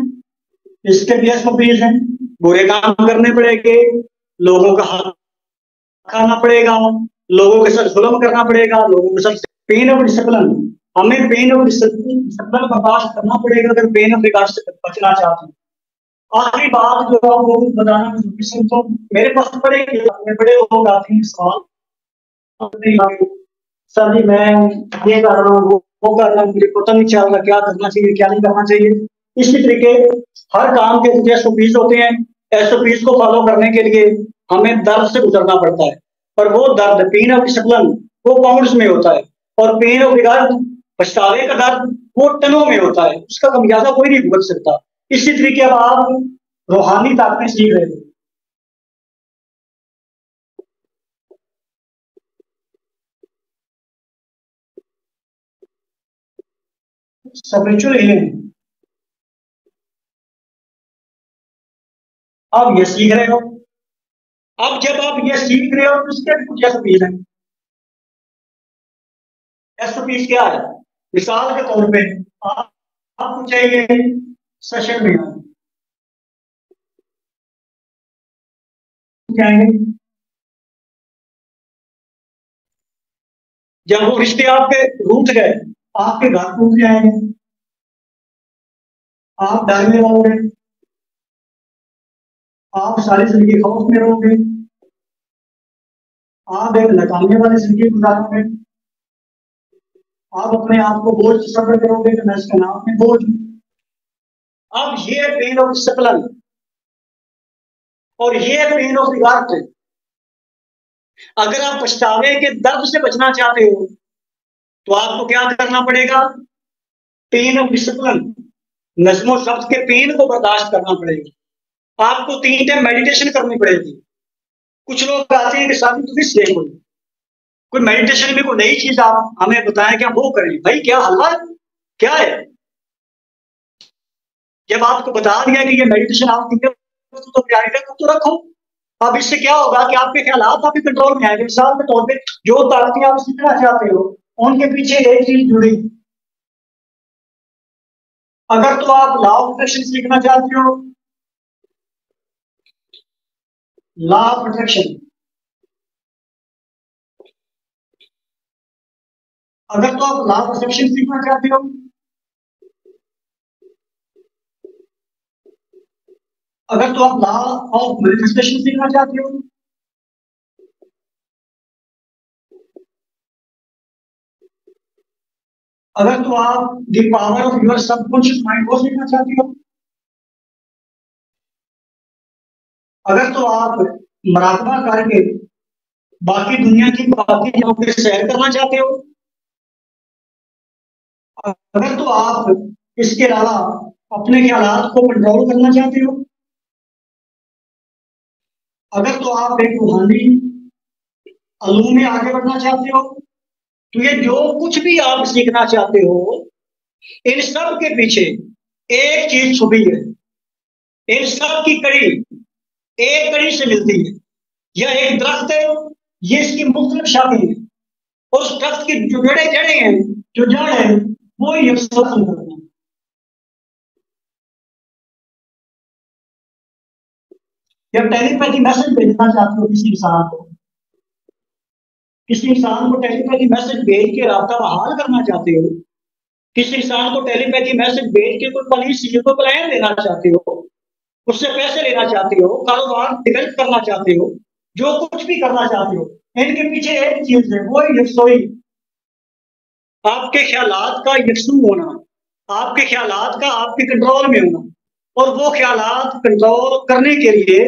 इसके भी एसओपीज हैं, बुरे काम करने पड़ेंगे, लोगों का हक खाना पड़ेगा, लोगों के साथ जुल्म करना पड़ेगा, लोगों के साथ पेन ऑफ डिसिप्लिन, हमें पेन ऑफ डिसिप्लिन बर्दाश्त करना पड़ेगा अगर पेन ऑफ रिगार्ड से बचना चाहते हैं। आखिरी बात जो आपको बताना, तो मेरे पास बड़े लोग आते हैं सवाल, सर जी मैं ये कर रहा हूँ, वो कर रहा हूँ, मुझे पता नहीं चल रहा क्या करना चाहिए क्या नहीं करना चाहिए। इसी तरीके हर काम के जो एसओपीज होते हैं, एसओपीज को फॉलो करने के लिए हमें दर्द से गुजरना पड़ता है, और वो दर्द पेन ऑफ डिसिप्लिन वो पाउंड्स में होता है, और पेन ऑफ रिगार्ड पछतावे का दर्द वो टनों में होता है, उसका खमियाजा कोई नहीं भुगत सकता। इसी तरीके अब आप रूहानी ताकतें सीख रहे हो, स्पिरिचुअल हीलिंग, आप ये सीख रहे हो। अब जब आप ये सीख रहे हो तो इसके भी कुछ एसओपीज हैं। एसओपीज क्या है? मिसाल के तौर पे आपको चाहिए सेशन में जाएंगे, जब वो रिश्ते आपके रूठ गए, आपके घर टूट जाएंगे, आप डर में रहोगे, आप सारी जिंदगी खौफ में रहोगे, आप एक नकामने वाली जिंदगी गुजारोगे, आप अपने आप को बोझ सफर करोगे कि मैं इसके नाम में बोझ हूं। अब ये पेन ऑफ डिसिप्लिन और ये पेन ऑफ रिगार्ड, अगर आप पछतावे के दर्द से बचना चाहते हो तो आपको क्या करना पड़ेगा? पेन ऑफ डिसिप्लिन, नज्मो ज़ब्त के पेन को बर्दाश्त करना पड़ेगा। आपको 3 टाइम मेडिटेशन करनी पड़ेगी। कुछ लोग आते हैं कि साहब तुम इसलिए कोई मेडिटेशन में कोई नई चीज आप हमें बताएं कि हम वो करें। भाई क्या हलवा क्या है? जब आपको बता दिया कि ये मेडिटेशन आप तो प्यारी तो रखो। अब इससे क्या होगा कि आपके ख्यालात आपके कंट्रोल में आएंगे। मिसाल के तौर पे जो ताकतें आप सीखना चाहते हो उनके पीछे एक चीज जुड़ी। अगर तो आप लॉ ऑफ अट्रैक्शन सीखना चाहते हो, लॉ ऑफ अट्रैक्शन, अगर तो आप लॉ ऑफ अट्रैक्शन सीखना चाहते हो, अगर तो आप लॉ ऑफ मैनिफेस्टेशन सीखना चाहते हो, अगर तो आप the power of your subconscious mind को सीखना चाहते हो, अगर तो आप मुराकबा करके बाकी दुनिया की बाकी जगहों पे सैर करना चाहते हो, अगर तो आप इसके अलावा अपने ख्यालात को कंट्रोल करना चाहते हो, अगर तो आप एक रूहानी अलूम में आगे बढ़ना चाहते हो, तो ये जो कुछ भी आप सीखना चाहते हो इन सब के पीछे एक चीज छुपी है। इन सब की कड़ी एक कड़ी से मिलती है। यह एक दरख्त है, ये इसकी मुख्तलिफ शाखें हैं, उस दरख्त की जो जड़ें हैं, जो जड़ है वो यकसुर करते हैं। जब टेलीपैथी मैसेज भेजना चाहते हो किसी इंसान को, किसी इंसान को टेलीपैथी मैसेज भेज के रास्ता बहाल करना चाहते हो, किसी इंसान को टेलीपैथी मैसेज भेज के कोई पॉलिसी को प्लान देना चाहते हो, उससे पैसे लेना चाहते हो, कारोबार डेवलप करना चाहते हो, जो कुछ भी करना चाहते हो, इनके पीछे एक चीज है, वो यकसोई, आपके ख्यालात का यकसू होना, आपके ख्यालात का आपके कंट्रोल में होना। और वो ख्यालात कंट्रोल करने के लिए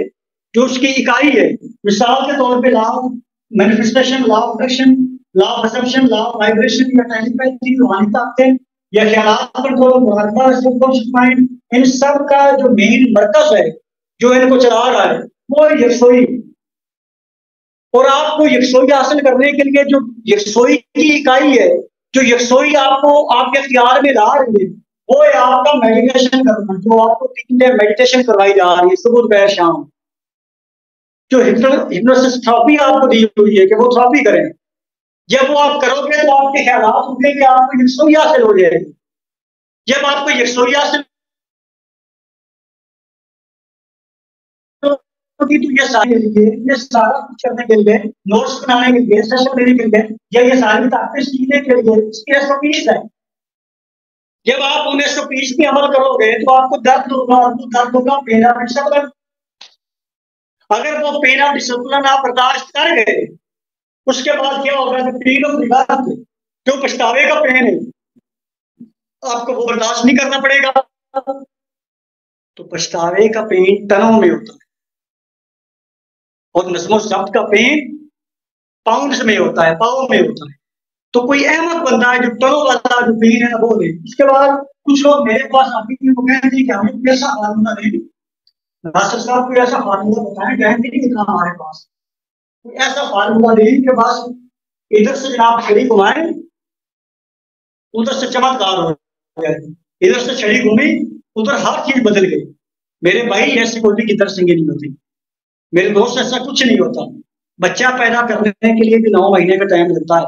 जो उसकी इकाई है, मिसाल के तौर पे law of manifestation, law of attraction, law of perception, law of vibration या टेलीपैथी, रूहानी ताकतें या ख्यालात कंट्रोल, मुराकबा, सबकॉन्शियस माइंड, इन सब का जो मेन मरकज है जो इनको चला रहा है वो यकसोई। और आपको यकसोई हासिल करने के लिए जो यकसोई की इकाई है, जो यकसोई आपको आपके इख्तियार में ला रही है, वो है आपका मेडिटेशन करना, जो आपको 3 टाइम मेडिटेशन करवाई जा रही है सुबह दोपहर शाम। जो हिप्नोसिस थेरेपी आपको दी हुई है कि वो थेरेपी करें, जब वो आप करोगे तो आपके ख्यालात उठेंगे, आपको यकसोई हासिल हो जाएगी। जब आपको यकसोई हासिल तो ये सारा कुछ करने के लिए, नोट्स बनाने के लिए, सेशन देने के लिए या ये सारी ताकतें सीखने के लिए इसकी एसओपीज है। जब आप उन एसओपीज पे अमल करोगे तो आपको दर्द होगा, पेन ऑफ डिसिप्लिन। अगर वो पेन ऑफ डिसिप्लिन आप बर्दाश्त कर गए, उसके बाद क्या होगा? पेन ऑफ रिगार्ड, जो पछतावे का पेन है, आपको वो बर्दाश्त नहीं करना पड़ेगा। तो पछतावे का पेन तनों में होता है और नज़्मो ज़ब्त का पेन पाउंड्स में होता है, पाव में होता है। तो कोई अहमद बंदा है जो तनों वाला जो पेन है वो ले। उसके बाद कुछ लोग मेरे पास आते हैं, वो कहते हैं कि हमें कोई ऐसा फार्मूला नहीं, नासिर साहब कोई ऐसा फार्मूला बताएं, कहते नहीं इतना हमारे पास कोई ऐसा फार्मूला नहीं कि बस इधर से जनाब छड़ी घुमाएं उधर से चमत्कार हो गया, इधर से छड़ी घूमी उधर हर चीज बदल गई। मेरे भाई ऐसी कोई की दरसंगे नहीं होती, मेरे दोस्त ऐसा कुछ नहीं होता। बच्चा पैदा करने के लिए भी 9 महीने का टाइम लगता है,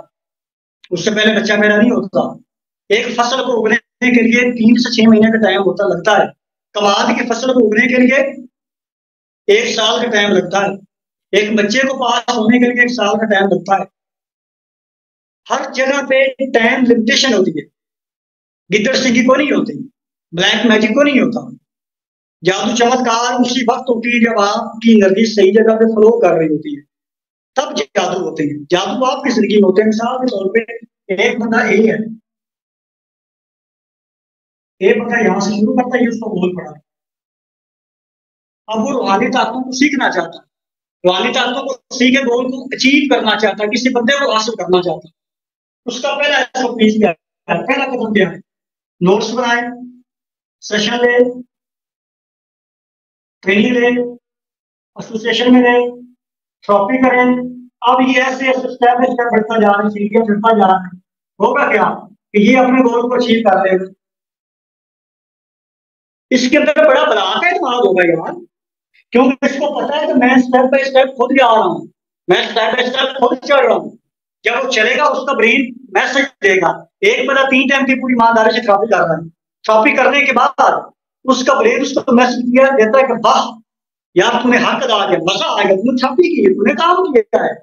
उससे पहले बच्चा पैदा नहीं होता। एक फसल को उगने के लिए 3 से 6 महीने का टाइम होता लगता है। कमाद की फसल को उगने के लिए 1 साल का टाइम लगता है। एक बच्चे को पास होने के लिए 1 साल का टाइम लगता है। हर जगह पे टाइम लिमिटेशन होती है। गिद्दड़ सिंगी को नहीं होती, ब्लैक मैजिक को नहीं होता। जादू चमत्कार उसी वक्त होती है जब आपकी एनर्जी सही जगह पे फ्लो कर रही होती है, तब जादू होते हैं। जादू आपकी जिंदगी में होते हैं। मिसाल के तौर पे एक बंदा ए है, एक बंदा यहाँ से शुरू करता है, उसको बोल पड़ा। अब वो रूहानी ताकतों को सीखना चाहता है, रूहानी ताकतों को सीखे गोल को अचीव करना चाहता है, किसी बंदे को हासिल करना चाहता है। उसका पहला SOPs क्या है? पहला कदम क्या है? नोट्स बनाए, सेशन ले, ट्रेनिंग ले, एसोसिएशन में ले, थेरेपी करें। अब ये ऐसे स्टेप बाय स्टेप बढ़ता जा रहा है, सीढ़ियां चढ़ता जा रहा है। होगा क्या कि ये अपने गोल को अचीव कर लेगा। इसके अंदर बड़ा बला का दिमाग होगा यार, क्योंकि इसको पता है कि मैं स्टेप बाय स्टेप खुद जा रहा हूँ, मैं स्टेप बाय स्टेप खुद चढ़ रहा हूँ। जब वो चलेगा उसका ब्रेन मैसेज देगा। एक बंदा 3 टाइम की पूरी ईमानदारी से थेरेपी कर रहा है, थेरेपी करने के बाद उसका ब्रेन उसको मैसेज दिया देता है कि वाह यार तूने हक अदा किया, मजा आ गया, तूने थेरेपी की, तूने काम किया है।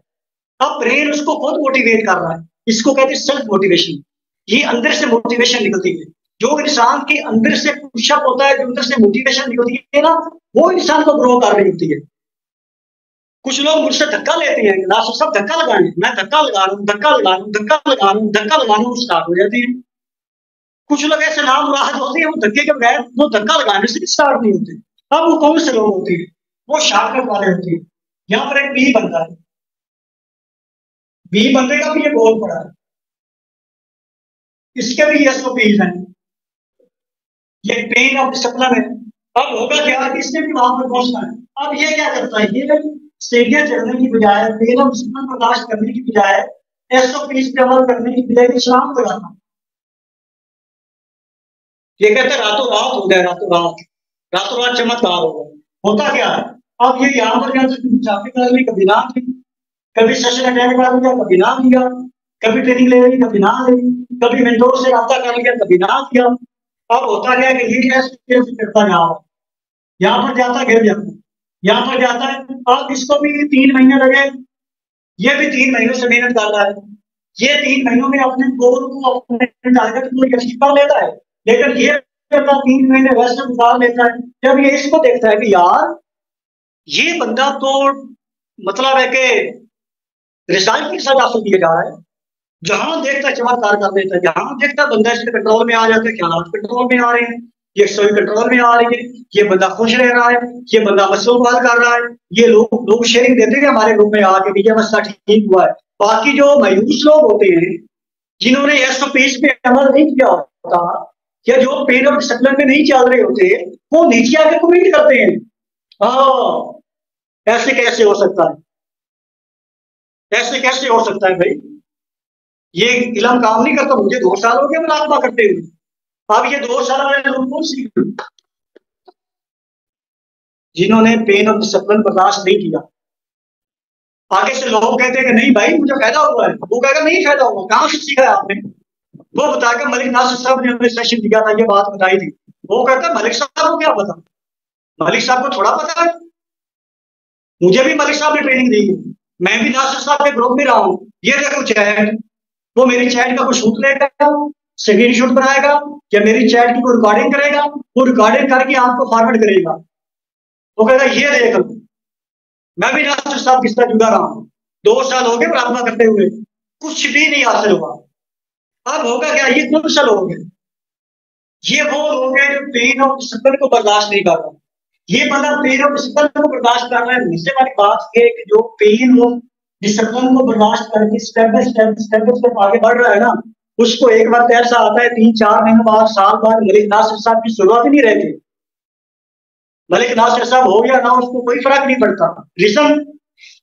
अब ब्रेन उसको खुद मोटिवेट कर रहा है। इसको कहते हैं सेल्फ मोटिवेशन। ये अंदर से मोटिवेशन निकलती है। जो इंसान के अंदर से पुशअप होता है, जो अंदर से मोटिवेशन निकलती है ना, वो इंसान को ग्रो कर रही होती है। कुछ लोग मुझसे धक्का लेते हैं, नासिर साहब धक्का लगाएं, मैं धक्का लगा रहा हूँ, धक्का लगा रहा हूँ, धक्का लगा रहा हूँ, धक्का लगाना स्टार्ट हो जाती है। कुछ लोग ऐसे नाम मुराद होते हैं, वो धक्के के बगैर वो धक्का लगाने से स्टार्ट नहीं होते। अब वो कौन से लोग होते हैं? वो शॉर्टकट वाले होते हैं। यहाँ पर एक बी बंदा है, बी बंदे का भी ये गोल पड़ा है, इसके भी SOPs हैं, ये पेन ऑफ डिसिप्लिन है। अब होगा क्या कि इसने भी वहां पर पहुंचना है। अब ये क्या करता है, ये सीढ़ियां चढ़ने की बजाय, पेन ऑफ डिसिप्लिन बर्दाश्त करने की बजाय, SOPs पे अमल करने की बजाय विश्राम लगाना। ये कहते हैं रातों रात हो गया, रातों रात चमत्कार हो गया। होता क्या है, अब ये यहाँ पर जाके कर ली, कभी ना की, कभी सेशन अटेंड कर लिया, कभी ना किया, कभी ट्रेनिंग ले ली, कभी ना ली, कभी मेंटोर से राब्ता कर लिया, कभी ना किया। अब होता क्या कि ये ऐसे करता जा रहा है, यहाँ पर जाता गिर जाता, यहाँ पर जाता है। अब इसको भी 3 महीने लगे, ये भी 3 महीनों से मेहनत कर रहा है। ये 3 महीनों में अपने गोल को, अपने टारगेट को अचीव कर लेता है, लेकिन ये 3 महीने वैसे गुजार लेता है। जब ये इसको देखता है कि यार ये बंदा तो मतलब है कि रिजल्ट के साथ हासिल किया जा रहा है, जहां देखता है चमत्कार कर देता है, जहां देखता है बंदा इसके कंट्रोल में आ जाता है, ख्याल कंट्रोल में आ रहे हैं, ये सभी कंट्रोल में आ रही है, ये बंदा खुश रह रहा है, ये बंदा मसलों को हल कर रहा है। ये लोग शेयरिंग देते हैं हमारे ग्रुप में आके भी ये मसला ठीक हुआ है। बाकी जो मायूस लोग होते हैं जिन्होंने SOPs पे अमल नहीं किया होता या जो पेन ऑफ डिसिप्लिन में नहीं चल रहे होते, वो नीचे आके कमेंट करते हैं, हाँ ऐसे कैसे हो सकता है, ऐसे कैसे हो सकता है भाई, ये इल्म काम नहीं करता। मुझे 2 साल हो गए मुलाजमा करते हुए, अब ये 2 साल वाले लोग कौन सीख, जिन्होंने पेन ऑफ डिसिप्लिन बर्दाश्त नहीं किया। आगे से लोग कहते हैं कि नहीं भाई मुझे फायदा हुआ है, वो कहेगा नहीं फायदा हुआ, कहां से सीखा है आपने? वो बताकर मलिक नासिर साहब ने हमें सेशन दिया था, ये बात बताई थी। वो कहता है मलिक साहब को क्या पता, मलिक साहब को थोड़ा पता है, मुझे भी मलिक साहब ने ट्रेनिंग दी है, मैं भी नासिर साहब के ग्रुप में रहा हूँ। ये देखो चैट, वो मेरी चैट का कोई शूट लेगा, स्क्रीन शॉट बनाएगा या मेरी चैट की कोई रिकॉर्डिंग करेगा, वो रिकॉर्डिंग करके आपको फॉरवर्ड करेगा। वो कहेगा ये देख लो, मैं भी नासिर साहब के साथ जुड़ा रहा हूँ, 2 साल हो गए मुलाजमा करते हुए, कुछ भी नहीं हासिल हुआ। अब होगा क्या, ये कौन सा लोग हैं ये वो लोग हैं जो पेन और डिसिप्लिन को बर्दाश्त नहीं कर रहा। ये बंदा पेन और डिसिप्लिन को बर्दाश्त कर रहा है। नीचे वाली बात ये है कि जो पेन और डिसिप्लिन को बर्दाश्त करके स्टेप बाय स्टेप आगे बढ़ रहा है ना, उसको एक वक्त ऐसा आता है 3-4 महीने बाद, साल बाद, मलिक नासिर साहब की जरूरत ही नहीं रहती। मलिक नासिर साहब हो गया ना, उसको कोई फर्क नहीं पड़ता। रीजन,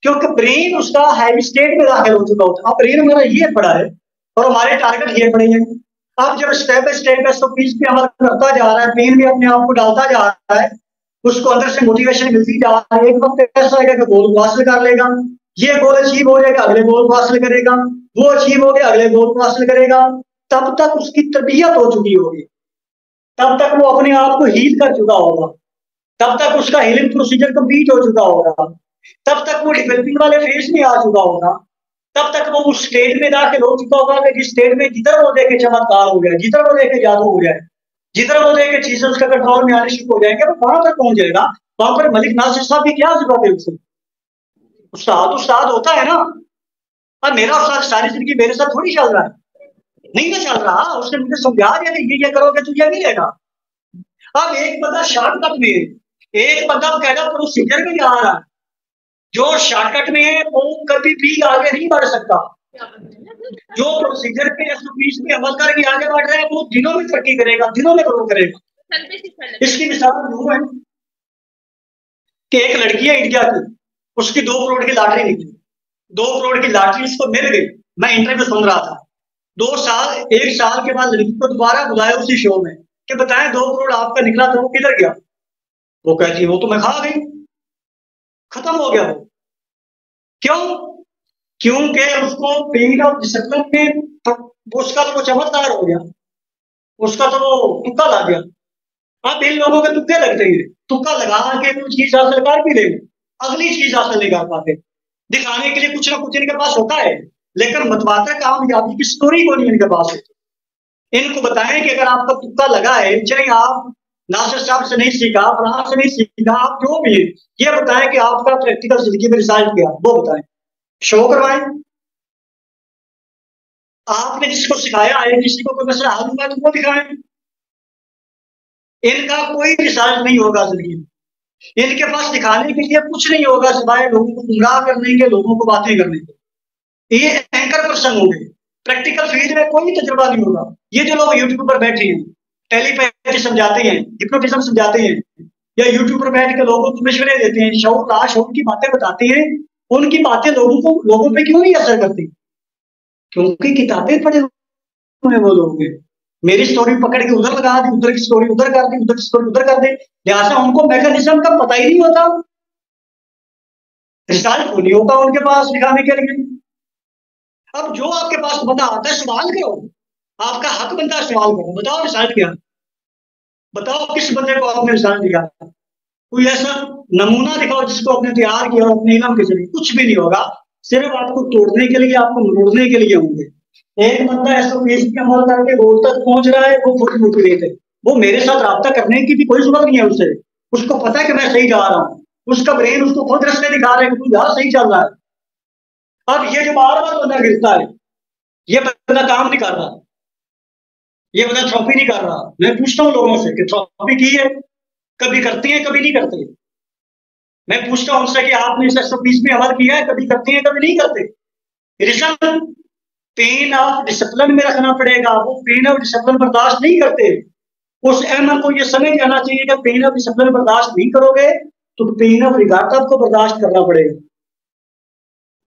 क्योंकि ब्रेन उसका हैवी स्टेट में दाखिल हो चुका होता है। अब ब्रेन हमारा ये पड़ा है और हमारे टारगेट ये पड़े हैं। अब जब स्टेप बाय स्टेप एसओपीज पे अमल करता जा रहा है, पेन भी अपने आप को डालता जा रहा है, उसको अंदर से मोटिवेशन मिलती जा रही है। एक वक्त ऐसा आएगा कि गोल को हासिल कर लेगा, ये गोल अचीव हो जाएगा, अगले गोल को हासिल करेगा, वो अचीव हो गया, अगले गोल को हासिल करेगा। तब तक उसकी तरबियत हो चुकी होगी, तब तक वो अपने आप को हील कर चुका होगा, तब तक उसका हीलिंग प्रोसीजर कंप्लीट हो चुका होगा, तब तक वो डेवलपिंग वाले फेज में आ चुका होगा, तब तक वो उस स्टेट में दाखिल हो चुका होगा कि जिस स्टेट में जिधर वो देखे चमत्कार हो गया, जिधर वो देखे जादू हो जाए, जिधर वो देखे चीजें उसका कंट्रोल में आने शुरू हो जाएंगे, वो वहां तक पहुंच जाएगा। वहां पर मलिक नासिर साहब की क्या जरूरत है उससे? उस्ताद उस्ताद होता है ना। और मेरा उस्ताद सारी जिंदगी मेरे साथ थोड़ी चल रहा है, नहीं ना चल रहा। उसने मुझे समझा दिया कि ये करोगे तो ये मिलेगा। अब एक बंदा शॉर्टकट में, एक बंदा कहना प्रोसीजर में जा रहा है, जो शॉर्टकट में है वो कभी भी आगे नहीं बढ़ सकता। जो प्रोसीजर पे एसओपीज पे अमल करके आगे बढ़ रहा है वो दिनों में तरक्की करेगा, दिनों में ग्रो करेगा। इसकी मिसाल यूं है कि एक लड़की है इंडिया की, उसकी 2 करोड़ की लॉटरी निकली, 2 करोड़ की लॉटरी उसको मिल गई। मैं इंटरव्यू सुन रहा था। 1 साल के बाद लड़की को दोबारा बुलाया उसी शो में कि बताएं 2 करोड़ आपका निकला था, वो किधर गया? वो कहती है वो तो मैं खा गई, खत्म हो गया वो। क्यों? क्योंकि उसको पेन और डिसिप्लिन में उसका तो वो चमत्कार हो गया, उसका तो वो तुक्का लग गया। अब इन लोगों के तुक्के लगते हैं, तुक्का लगा के कोई चीज हासिल कर भी लेंगे, अगली चीज हासिल नहीं कर पाते। दिखाने के लिए कुछ ना कुछ इनके पास होता है, लेकिन मतवाता कामयाबी की स्टोरी को नहीं इनके पास होती। इनको बताएं कि अगर आपका तुक्का लगा है, चाहे आप नासिर साहब से नहीं सीखा, फलां से नहीं सीखा, आप जो भी है, ये बताएं कि आपका प्रैक्टिकल जिंदगी में रिजल्ट क्या, वो बताएं, शो करवाएं। आपने जिसको सिखाया है, किसी को कोई मसला हल हुआ तो वो दिखाएं। इनका कोई रिजल्ट नहीं होगा जिंदगी में, इनके पास दिखाने के लिए कुछ नहीं होगा सिवाय लोगों को गुमराह करने के, लोगों को बातें करने के। ये एंकर पर्सन होंगे, प्रैक्टिकल फील्ड में कोई तजुर्बा नहीं होगा। ये जो लोग यूट्यूब पर बैठे हैं, टेलीपैथी समझाते हैं, हिप्नोटिज्म समझाते हैं, या यूट्यूब पर बैठ के लोगों को मशवरे देते हैं, शौक लाशौक की बातें बताते हैं, उनकी बातें लोगों पे क्यों नहीं असर करती? क्योंकि किताबें पढ़े हुए वो लोग हैं। मेरी स्टोरी पकड़ के उधर लगा दी, उधर की स्टोरी उधर कर दी, उधर की स्टोरी उधर कर दे, लिहाजा उनको मैकेनिज्म का पता ही नहीं होता, रिजल्ट नहीं होता उनके पास दिखाने के लिए। अब जो आपके पास बंदा आता है, सवाल करो, आपका हक बनता है सवाल करो, बताओ रिजल्ट क्या, बताओ किस बंदे को आपने रिजल्ट दिया, कोई ऐसा नमूना दिखाओ जिसको आपने तैयार किया हो अपने इलम के जरिए। कुछ भी नहीं होगा, सिर्फ आपको तोड़ने के लिए, आपको मोड़ने के लिए होंगे। एक बंदा एसओपीज पे अमल करके गोल तक पहुंच रहा है, वो खुद मोटिवेट है, वो मेरे साथ राब्ता करने की भी कोई जरूरत नहीं है उससे, उसको पता है कि मैं सही जा रहा हूँ, उसका ब्रेन उसको खुद रास्ते दिखा रहा है कि तू यार सही चल रहा है। अब ये जो बार बार बंदा गिरता है, ये बंदा काम नहीं कर रहा, ये बंदा थ्रॉपी नहीं कर रहा। मैं पूछता हूँ लोगों से कि थ्रॉपी की है, कभी करते हैं कभी नहीं करते। मैं पूछता हूँ उनसे कि आपने इस एसओपीज पे अमल किया है, कभी करते हैं कभी नहीं करते। रीजन, पेन और डिसिप्लिन में रखना पड़ेगा। वो पेन और डिसिप्लिन बर्दाश्त नहीं करते। उस एमएल को ये समझ जाना चाहिए कि पेन और डिसिप्लिन बर्दाश्त नहीं करोगे तो पेन ऑफ रिगार्ड आपको बर्दाश्त करना पड़ेगा,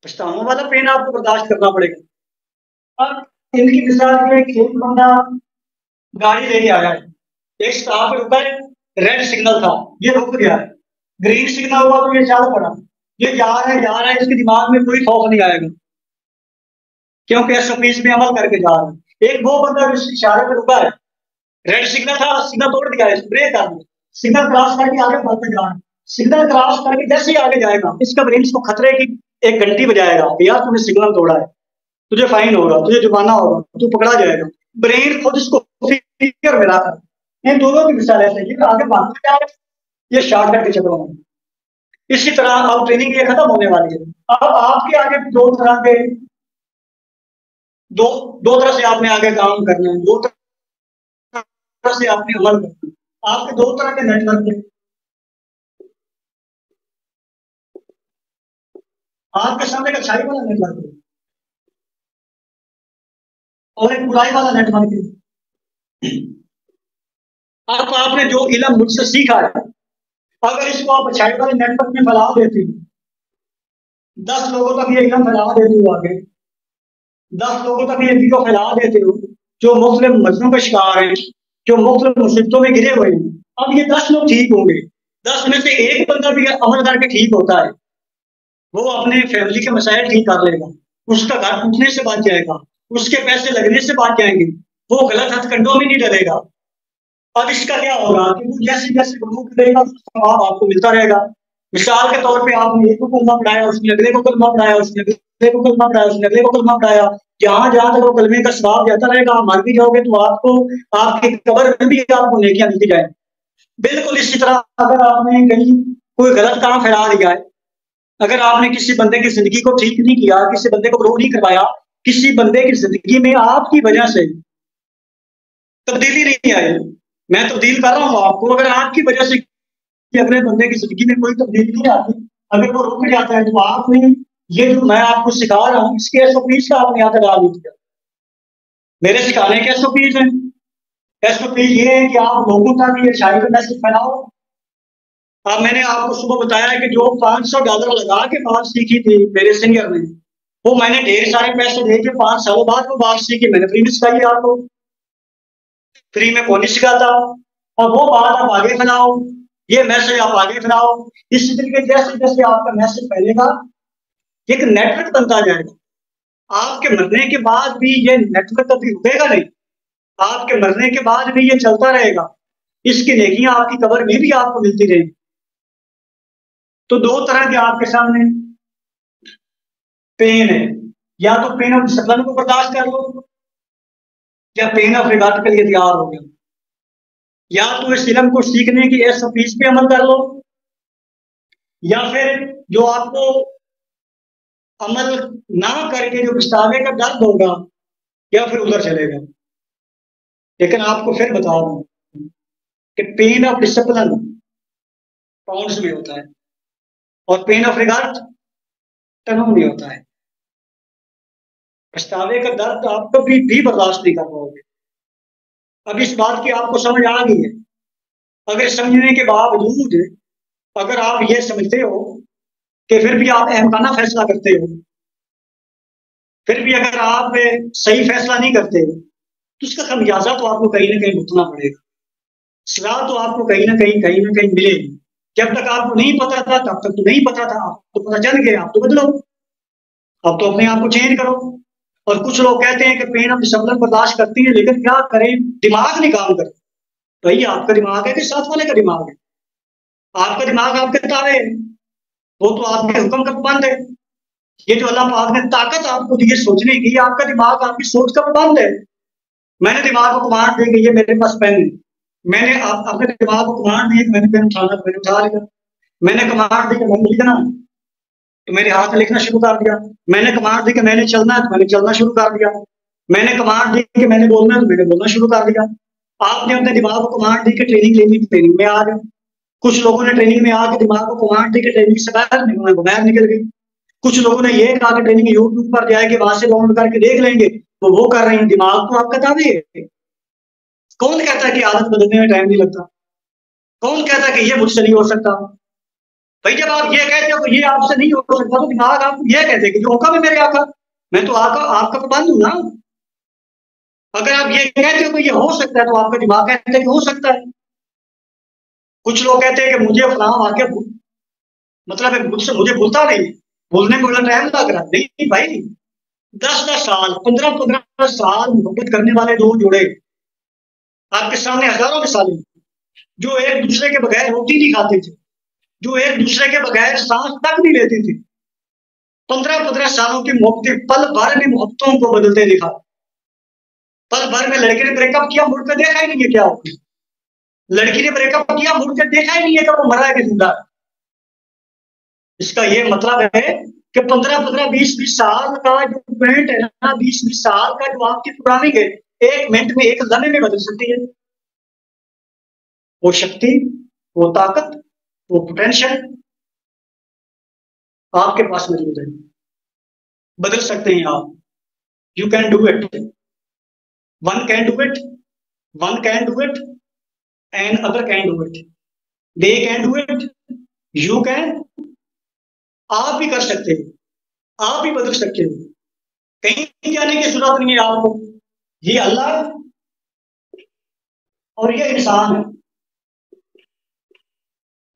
पछताने वाला पेन आपको बर्दाश्त करना पड़ेगा। अब इनकी मिसाल ये, एक बंदा गाड़ी लेके आया है, एक स्टॉप पे रुका है, रेड सिग्नल था, ये रुक गया है, ग्रीन सिग्नल हुआ तो ये चल पड़ा, ये जा रहा है, इसके दिमाग में कोई खौफ नहीं आएगा क्योंकि एसओपीज में अमल करके जा रहा है। एक वो बंदा जिस इशारे पे रुका है, रेड सिग्नल था, सिग्नल तोड़ दिया है, ब्रेक कर दिया, सिग्नल क्रॉस करके आगे बढ़ते जा रहा है, सिग्नल क्रॉस करके जैसे ही आगे जाएगा, इसका ब्रेन इसको खतरे की एक घंटी बजाएगा, यार तूने सिग्नल तोड़ा है, तुझे फाइन होगा, तुझे जुर्माना होगा, तू पकड़ा जाएगा। ब्रेन खुद इसको फिकर में रखा। इन दोनों की मिसाल ऐसे ही, आगे भागते जा रहे, ये शॉर्टकट के चक्रों में। इसी तरह अब ट्रेनिंग ये खत्म होने वाली है। अब आपके आगे दो तरह से आपने आगे काम करना है, दो तरह से आपने अमल करना। आपके दो तरह के नेटवर्क हैं, आपके सामने एक अच्छाई वाला नेटवर्क है और एक बुराई वाला नेटवर्क है। अब आपने जो इल्म मुझसे सीखा है, अगर इसको आप अच्छाई वाले नेटवर्क में फैला देते हो, 10 लोगों तक ये इल्म फैला देते हो, आगे 10 लोगों तक ये वीडियो फैला देते हो जो मुस्लिम मसलों का शिकार हैं, जो मुख्तलिफ मुसीबतों में घिरे हुए हैं। अब ये 10 लोग ठीक होंगे, 10 में से एक बंदा भी अमल करके ठीक होता है, वो अपने फैमिली के मसाइल ठीक कर लेगा, उसका घर टूटने से बच जाएगा, उसके पैसे लगने से बच जाएंगे, वो गलत हथकंडों में नहीं डरेगा। अब इसका क्या होगा कि वो जैसे जैसे गुरु करेगा सवाब आपको मिलता रहेगा। मिसाल के तौर पे आपने एक को कलमा पढ़ाया, उसने अगले को कलमा पढ़ाया, उसने अगले को कलमा पढ़ाया, उसने अगले को कलमा पढ़ाया, जहां जहां तक वो कलमे का सवाब जाता रहेगा, आप मर भी जाओगे तो आपको आपकी कब्र में भी आपको नेकियां मिलती जाए। बिल्कुल इसी तरह अगर आपने कहीं कोई गलत काम फैला दिया है, अगर आपने किसी बंदे की जिंदगी को ठीक नहीं किया, किसी बंदे को ग्रो नहीं करवाया, किसी बंदे की जिंदगी में आपकी वजह से तब्दीली नहीं आई, मैं तब्दील कर रहा हूँ आपको, अगर आपकी वजह से अपने बंदे की जिंदगी में कोई तब्दीली नहीं आती, अगर वो रुक जाता है, तो आपने ये जो मैं आपको सिखा रहा हूँ इसके एसओपीज का आपने यहाँ तक आ नहीं किया। मेरे सिखाने के एसओपीज हैं, एसओपीज ये है कि आप लोगों तक ये अच्छाई का मैसेज फैलाओ। अब मैंने आपको सुबह बताया कि जो $500 लगा के बात सीखी थी मेरे सीनियर ने, वो मैंने ढेर सारे पैसे दे के 5 सालों बाद वो बात सीखी, मैंने फ्री में सिखाई आपको, फ्री में कौन नहीं सिखाता। अब वो बात आप आगे फैलाओ, ये मैसेज आप आगे फैलाओ, इसी तरीके जैसे जैसे आपका मैसेज फैलेगा एक नेटवर्क बनता जाएगा। आपके मरने के बाद भी ये नेटवर्क कभी रुकेगा नहीं, आपके मरने के बाद भी ये चलता रहेगा, इसकी नेकियां आपकी कब्र में भी आपको मिलती रहेगी। तो दो तरह के आपके सामने पेन है, या तो पेन ऑफ डिसिप्लिन को बर्दाश्त कर लो, या पेन ऑफ रिगार्ड के लिए तैयार हो गया, या तो इस इल्म को सीखने की एसओपीज पे अमल कर लो, या फिर जो आपको अमल ना करके जो पछतावे का दर्द होगा, या फिर उधर चलेगा। लेकिन आपको फिर बता दूं कि पेन ऑफ डिसिप्लिन पाउंड्स में होता है और पेन ऑफ रिगार्ड टनों में होता है। पछतावे का दर्द आप कभी भी बर्दाश्त नहीं कर पाओगे। अब इस बात की आपको समझ आ गई है, अगर समझने के बावजूद अगर आप ये समझते हो कि फिर भी आप अहमकाना फैसला करते हो, फिर भी अगर आप सही फैसला नहीं करते तो उसका खमियाजा तो आपको कहीं ना कहीं भुगतना पड़ेगा, सजा तो आपको कहीं ना कहीं मिलेगी। जब तक आपको नहीं पता था तब तक तो नहीं पता था, आप तो पता चल गया, आप तो बदलो, आप तो अपने आप को चेंज करो। और कुछ लोग कहते हैं कि पेन ऑफ डिसिप्लिन बर्दाश्त करती है, लेकिन क्या करें, दिमाग नहीं काम करता। भाई आपका दिमाग है कि साथ वाले का दिमाग है? आपका दिमाग आपके तावे है, वो तो आपके हुक्म का पाबंद है। ये जो अल्लाह पाक ने ताकत आपको दी है सोचने की, आपका दिमाग आपकी सोच का पाबंद है। मैंने दिमाग को कमांड दी कि ये मेरे पास पेन है, मैंने अपने दिमाग को कमांड दी कि मैंने पेन उठाना, मैंने उठा लिया। मैंने कमांड दी कि मैंने लिखना तो मेरे हाथ में लिखना शुरू कर दिया। मैंने कमांड दी कि मैंने चलना है तो मैंने चलना शुरू कर दिया। मैंने कमांड दी कि मैंने बोलना है तो मैंने बोलना शुरू कर दिया। आपने अपने दिमाग को कमांड दी कि ट्रेनिंग लेनी, ट्रेनिंग में आ गए। कुछ लोगों ने ट्रेनिंग में आके दिमाग को कमांड दी कि ट्रेनिंग से बाहर निकल गई। कुछ लोगों ने ये कहा कि ट्रेनिंग यूट्यूब पर जाएगी, वहां से डाउनलोड करके देख लेंगे, तो वो कर रहे हैं। दिमाग तो आपका ताबे है। कौन कहता है कि आदत बदलने में टाइम नहीं लगता? कौन कहता है कि ये मुझसे नहीं हो सकता? भाई जब आप ये कहते हो कि ये आपसे नहीं हो सकता, तो दिमाग आपको ये कहते हैं कि जो हुक्म है मेरे आका, मैं तो आपका पाबंद हूं ना। अगर आप ये कहते हो कि ये हो सकता है, तो आपका दिमाग कहता है कि हो सकता है। कुछ लोग कहते हैं कि मुझे फलां वाक्य मतलब मुझे भूलता नहीं, भूलने में बड़ा टाइम लग रहा। नहीं भाई, 10-10 साल 15-15 साल मोहब्बत करने वाले दो जोड़े आपके सामने हजारों मिसालें, जो एक दूसरे के बगैर रोटी नहीं खाते थे, जो एक दूसरे के बगैर सांस तक नहीं लेते थे। 15-15 सालों की मोहब्बत पल भर में मोहब्बतों को बदलते दिखा। पल भर में लड़के ने ब्रेकअप किया, मुड़कर देखा ही नहीं है क्या होगा। लड़की ने ब्रेकअप किया, मुड़कर देखा ही नहीं है कि वो मरा है कि जिंदा। इसका ये मतलब है कि 15-15 20-20 साल का जो पेंट है ना, 20-20 साल का जो आपकी प्रोग्रामिंग है, 1 मिनट में 1 लम्हे में बदल सकती है। वो शक्ति, वो ताकत, वो पोटेंशियल आपके पास मौजूद है। बदल सकते हैं आप। You can do it. One can do it, one can do it and other can do it. They can do it, you can. आप भी कर सकते हैं, आप भी बदल सकते हो। कहीं जाने की जरूरत नहीं है आपको। ये अल्लाह है और ये इंसान है।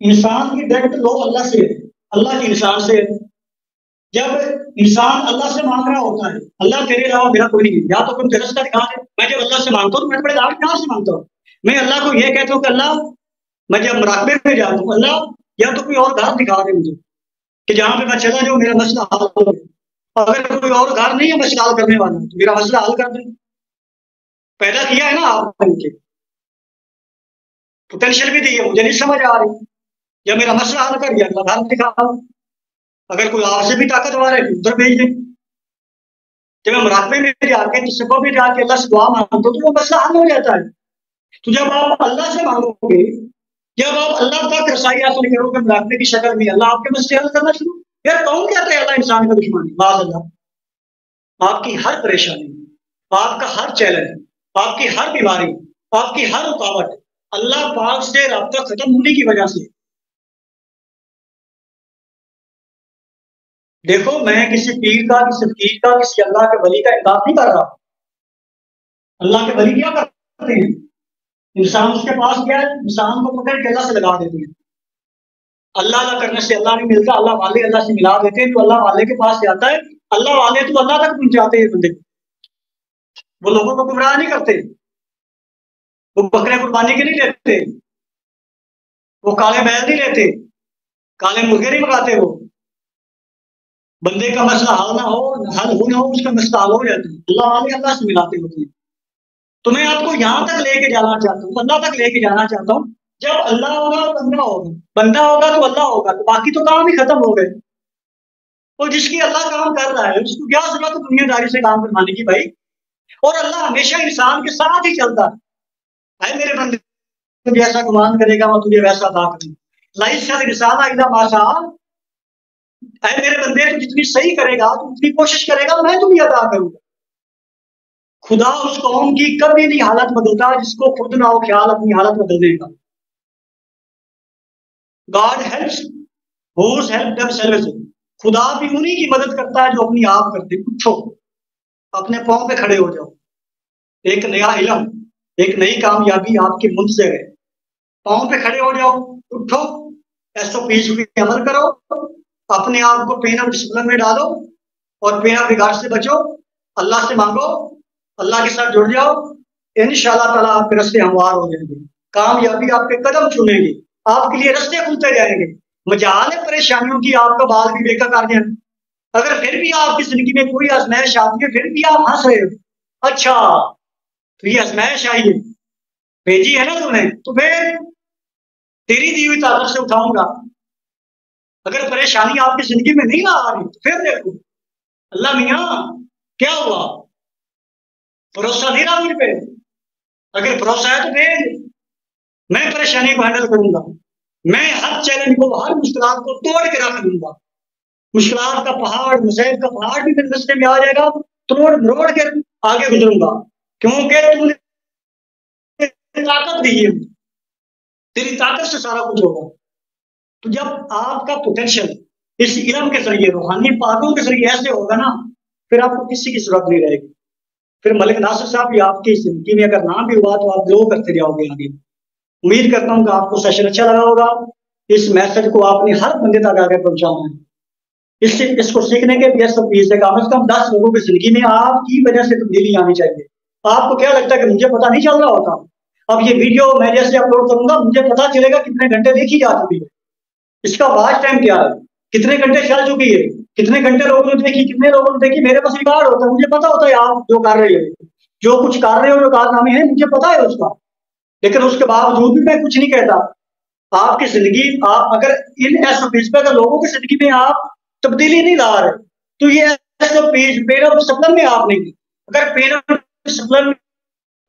इंसान की डायरेक्ट लो अल्लाह से है, अल्लाह की इंसान से है। जब इंसान अल्लाह से मांग रहा होता है, अल्लाह तेरे अलावा मेरा कोई नहीं है, या तो तुम तेरा रास्ता दिखा दे। मैं जब अल्लाह से मांगता हूँ तो मैं बड़े दावे कहाँ से मांगता हूँ? मैं अल्लाह को ये कहता हूँ कि अल्लाह, मैं जब मुराकबे में जाता हूँ, अल्लाह या तो कोई और घर दिखा दे मुझे कि जहां पे मैं चला जाऊँ, मेरा मसला हल हो। अगर कोई और घर नहीं है मसला हल करने वाला, तो मेरा मसला हल कर दे। पैदा किया है ना आपने मुझे, पोटेंशियल भी दी है, मुझे नहीं समझ आ रही, जब मेरा मसला हल कर दिया अल्लाह घर दिखा। अगर कोई आपसे भी ताकतवर है उधर भेज दे। जब मैं मुराकबे में जाके तसव्वुफ में जाके अल्लाह से दुआ मांगता हूँ तो वो मसला हल हो जाता है। तो जब आप अल्लाह से मांगोगे, जब आप अल्लाह तक रसाई हासिल करोगे मुराकबे की शक्ल में, अल्लाह आपके मसले हल करना शुरू। यार कौन कहता है अल्लाह इंसान का दुश्मन है? बात अल्लाह आपकी हर परेशानी, आपका हर चैलेंज, आपकी हर बीमारी, आपकी हर रुकावट अल्लाह पाक से राब्ता खत्म होने की वजह से। देखो, मैं किसी पीर का, किसी फकीर का, किसी अल्लाह के वली का इनकार नहीं कर रहा। अल्लाह के वली क्या करते हैं? इंसान उसके पास क्या है, इंसान को पकड़ के अल्लाह से लगा देते हैं। अल्लाह अल्लाह करने से अल्लाह नहीं मिलता, अल्लाह वाले अल्लाह से मिला देते हैं। तो अल्लाह वाले के पास से आता है, अल्लाह वाले तो अल्लाह तक पहुंचाते हैं बंदे। वो लोगों को गुमराह नहीं करते, वो बकरे कुर्बानी के नहीं लेते, वो काले बैल नहीं लेते, काले मुर्गे नहीं मंगाते। वो बंदे का मसला हल ना हो, हल हो ना हो, उसका मसला हल हो जाता है। अल्लाह वाले अल्लाह से मिलाते होते हैं। तो मैं आपको यहां तक लेके जाना चाहता हूँ, अल्लाह तक लेके जाना चाहता हूँ। जब अल्लाह होगा तो बंदा होगा, बंदा होगा तो अल्लाह होगा, तो बाकी तो काम ही खत्म हो गए। और जिसकी अल्लाह काम कर रहा है उसको क्या जरूरत है दुनियादारी से काम करवाने की भाई? और अल्लाह हमेशा इंसान के साथ ही चलता है। भाई मेरे बंदे, तू जैसा गुमान करेगा मैं तुझे वैसा अदा करूंगा। लाइसा रिसाला इला माशा। ऐ मेरे बंदे, तू जितनी सही करेगा, तू उतनी कोशिश करेगा, मैं तुम्हें अदा करूंगा। खुदा उस कौम की कभी नहीं हालत बदलता जिसको खुद ना हो ख्याल अपनी हालत बदलने का। God helps whose help themselves. खुदा भी उन्हीं की मदद करता है जो अपनी आप करते। उठो, अपने पांव पे खड़े हो जाओ। एक नया इल्म, एक नई कामयाबी आपकी मुंतज़िर है। पांव पे खड़े हो जाओ, उठो, एसओपीज पे अमल करो, अपने आप को पेन ऑफ डिसिप्लिन में डालो और पेन ऑफ बिगाड़ से बचो। अल्लाह से मांगो, अल्लाह के साथ जुड़ जाओ, इंशाअल्लाह ताला आपके रास्ते हमवार हो जाएंगे। कामयाबी आपके कदम चुनेगी, आपके लिए रास्ते खुलते जाएंगे। मजाल है परेशानियों की, आपका बाल भी बेकार कर दें। अगर फिर भी आपकी जिंदगी में कोई आजमाइश आती है, फिर भी आप हंस रहे हो, अच्छा तो ये आजमाइश आई है, भेजी है ना तुमने, तो फिर तेरी दी हुई ताकत से उठाऊंगा। अगर परेशानी आपकी जिंदगी में नहीं आ रही तो फिर देखो, अल्लाह मियाँ क्या हुआ, भरोसा नहीं रहा मुझ पे? अगर भरोसा है तो भेज, मैं परेशानी को हैंडल करूंगा। मैं हर चैलेंज को, हर मुश्किलात को तोड़ के रख दूंगा। मुश्किलात का पहाड़, मुसीबत का पहाड़ भी मेरे रास्ते में आ जाएगा, तोड़ मरोड़ के आगे गुजरूंगा, क्योंकि तूने ताकत दी है, तेरी ताकत से सारा कुछ होगा। तो जब आपका पोटेंशियल इस इल्म के जरिए, रूहानी बातों के जरिए ऐसे होगा ना, फिर आपको किसी की जरूरत नहीं रहेगी। फिर मलिक नासिर साहब भी आपकी जिंदगी में अगर ना भी हुआ तो आप ग्रो करते जाओगे आगे। उम्मीद करता हूँ कि आपको सेशन अच्छा लगा होगा। इस मैसेज को आपने हर बंदे तक आगे पहुंचाना है। इसको सीखने के लिए से कम 10 लोगों की जिंदगी में आपकी वजह से तब्दीली आनी चाहिए। आपको क्या लगता है कि मुझे पता नहीं चल रहा होता? अब ये वीडियो मैं जैसे अपलोड करूंगा, मुझे पता चलेगा कितने घंटे देखी जा चुकी है, इसका वॉच टाइम क्या है, कितने घंटे चल चुकी है, कितने घंटे लोगों ने देखी, कितने लोगों ने देखी। मेरे पास रिकॉर्ड होता है, मुझे पता होता है आप जो कर रहे हो, जो कुछ कर रहे हो, जो कारनामे हैं, मुझे पता है उसका। लेकिन उसके बावजूद भी मैं कुछ नहीं कहता। आपकी जिंदगी, आप अगर इन एसओपीज पे अगर लोगों की जिंदगी में आप तब्दीली नहीं ला रहे, तो ये एसओपीज पेन ऑफ डिसिप्लिन में आप नहीं। अगर पेन ऑफ डिसिप्लिन में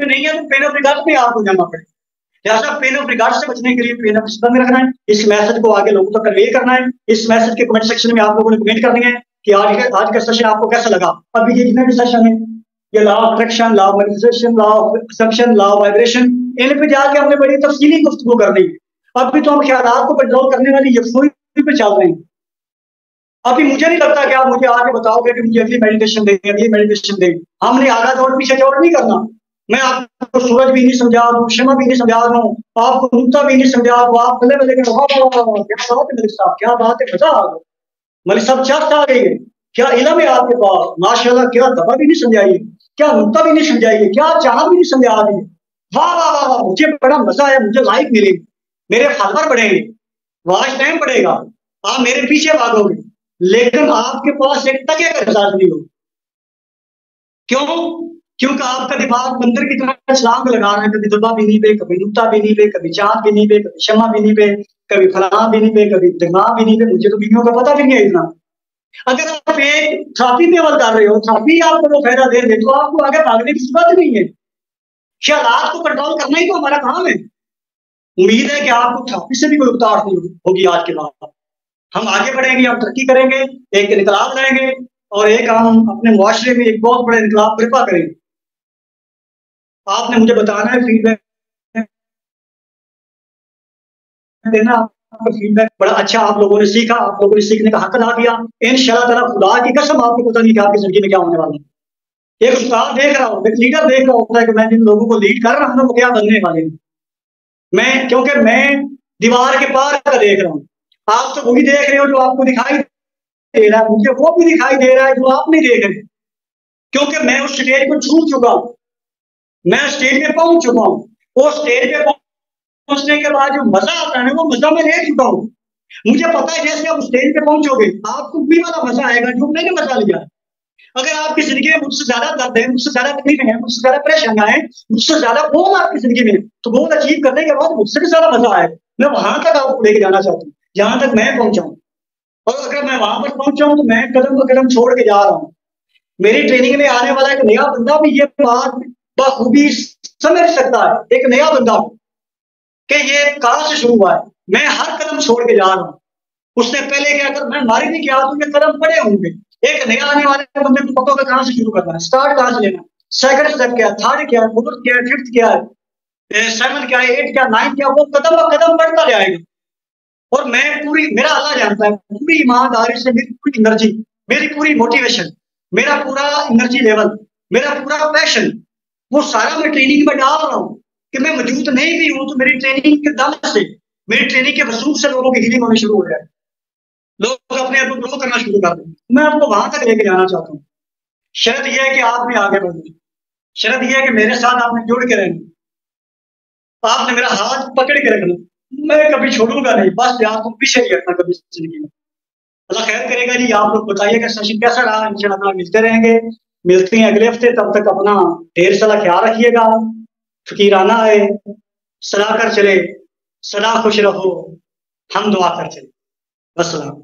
नहीं है तो पेन ऑफ रिगार्ड में आपको जाना पड़ेगा। लिहाजा पेन ऑफ रिगार्ड से बचने के लिए पेन ऑफ डिसिप्लिन में रखना है, इस मैसेज को आगे लोगों तक कन्वे करना है। इस मैसेज के कमेंट सेक्शन में आप लोगों ने कमेंट करनी है कि आज का सेशन आपको कैसा लगा। अभी ये जितने भी सेशन है, ये law of attraction, law of manifestation, law of assumption, law of vibration, इन पे जाके हमने बड़ी तफसीली गुफ्तगू करनी है। अभी तो हम ख्यालात को कंट्रोल करने वाली यकसुई पे चल रहे हैं। अभी मुझे नहीं लगता कि आप मुझे आके बताओगे कि मुझे अगली मेडिटेशन दें, अगली मेडिटेशन दें। हमने आगा दौड़ पीछे दौड़ नहीं करना। मैं आपको सूरज भी नहीं समझा दूं, शमा भी नहीं समझा दूं, आपको नुक्ता भी नहीं समझा दूं, आप बल्ले बल्ले क्या बात है मलिक साहब, क्या बात है, मजा आ गया मलिक साहब, चाट आ गई है, क्या इलम है आपके पास, माशाल्लाह, क्या दबा भी नहीं समझाई, क्या नुक्ता भी नहीं समझाई, क्या चाह भी नहीं समझा दी। वाह वाह वाह वाह, मुझे बड़ा मजा आया, मुझे लाइक मिली, मेरे फॉलोअर बढ़ेंगे, वॉच टाइम बढ़ेगा, आप मेरे पीछे भागोगे, लेकिन आपके पास एक टके का रिजल्ट नहीं होगा। क्यों? क्योंकि आपका दिमाग बंदर की तरह छलांग लगा रहा है, कभी दबा भी नहीं पे, कभी नुक्ता भी नहीं पे, कभी चांद भी नहीं पे, कभी शमा भी नहीं पे, कभी फलां भी नहीं पे, कभी दिमाग भी नहीं पे। मुझे तो बीवियों का पता भी नहीं है इतना। अगर आप एक थेरेपी में अमल कर रहे हो, थेरेपी आपको वो फायदा दे दे, तो आपको आगे भागने की जरूरत नहीं है। ख्यालात को कंट्रोल करना ही तो हमारा काम है। उम्मीद है कि आपको थेरेपी से भी कोई उतार नहीं होगी। आज के बाद हम आगे बढ़ेंगे, हम तरक्की करेंगे, एक इनकलाब लाएंगे और एक हम अपने मुआशरे में एक बहुत बड़ा इनकलाब बर्पा करेंगे। आपने मुझे बताना है, फीडबैक देना। आपका फीडबैक बड़ा अच्छा, आप लोगों ने सीखा, आप लोगों ने सीखने का हक अदा किया। इंशाअल्लाह ताला, खुदा की कसम, आपको पता नहीं कि आपकी जिंदगी में क्या होने वाला है। एक उस्ताद देख रहा हूँ, एक लीडर देख रहा होता है कि मैं जिन लोगों को लीड कर रहा हूँ वो क्या बनने वाले हैं। मैं, क्योंकि मैं दीवार के पार का देख रहा हूँ, आप तो वही देख रहे हो जो आपको दिखाई दे रहा है, मुझे वो भी दिखाई दे रहा है जो आप नहीं देख रहे, क्योंकि मैं उस स्टेज को छू चुका हूँ, मैं स्टेज पे पहुंच चुका हूँ। वो स्टेज पे पहुंचने के बाद जो मजा आता है वो मजा मैं ले चुका हूँ। मुझे पता है जैसे आप स्टेज पे पहुंचोगे आपको भी वाला मजा आएगा जो मैंने मजा लिया। अगर आपकी जिंदगी में मुझसे ज्यादा दर्द है, मुझसे ज्यादा तकलीफ है, मुझसे ज्यादा परेशानियां है, मुझसे ज्यादा गोल आपकी जिंदगी में, तो गोल अचीव करने के बाद मुझसे भी ज्यादा मजा आए। मैं वहां तक आपको लेके जाना चाहता हूँ जहां तक मैं पहुंचा हूँ। और अगर मैं वहां पर पहुंचा हूँ तो मैं कदम ब कदम छोड़ के जा रहा हूँ। मेरी ट्रेनिंग में आने वाला एक नया बंदा भी ये बात बखूबी समझ सकता है, एक नया बंदा कि ये कहां से शुरू हुआ है। मैं हर कदम छोड़ के जा रहा हूँ। उसने पहले क्या कर, मैं मारी नहीं किया तो ये कदम पड़े होंगे। एक नया आने वाले बंदे को पता होगा कहां से शुरू करना है, स्टार्ट कहां से लेना, सेकंड स्टेप क्या है, थर्ड क्या है, फोर्थ क्या है, फिफ्थ क्या है, 7 क्या है, 8 क्या, 9 क्या, वो कदम ब कदम बढ़ता जाएगा। और मैं पूरी, मेरा अल्लाह जानता है, पूरी ईमानदारी से मेरी पूरी एनर्जी, मेरी पूरी मोटिवेशन, मेरा पूरा एनर्जी लेवल, मेरा पूरा पैशन, वो सारा मैं ट्रेनिंग में डाल रहा हूँ कि मैं मौजूद नहीं भी हूं तो मेरी ट्रेनिंग के दम से, मेरी ट्रेनिंग के वसूख से लोगों की हीलिंग होनी शुरू हो जाए, लोग अपने आप को ग्रो करना शुरू कर दें। मैं आपको वहां तक लेके जाना चाहता हूँ। शर्त यह है कि आपने आगे बढ़ना, शर्त यह है कि मेरे साथ आपने जुड़ के रहना, आपने मेरा हाथ पकड़ के रखना, मैं कभी छोड़ूंगा नहीं, बस आपको पीछे नहीं रखना कभी जिंदगी में। अल्लाह खैर करेगा जी। आप लोग बताइएगा सेशन कैसा रहा। इंशाल्लाह मिलते रहेंगे, मिलते हैं अगले हफ्ते। तब तक अपना ढेर सारा ख्याल रखिएगा, फकीराना आए, सदा कर चले, सदा खुश रहो, हम दुआ कर चले। अस्सलाम।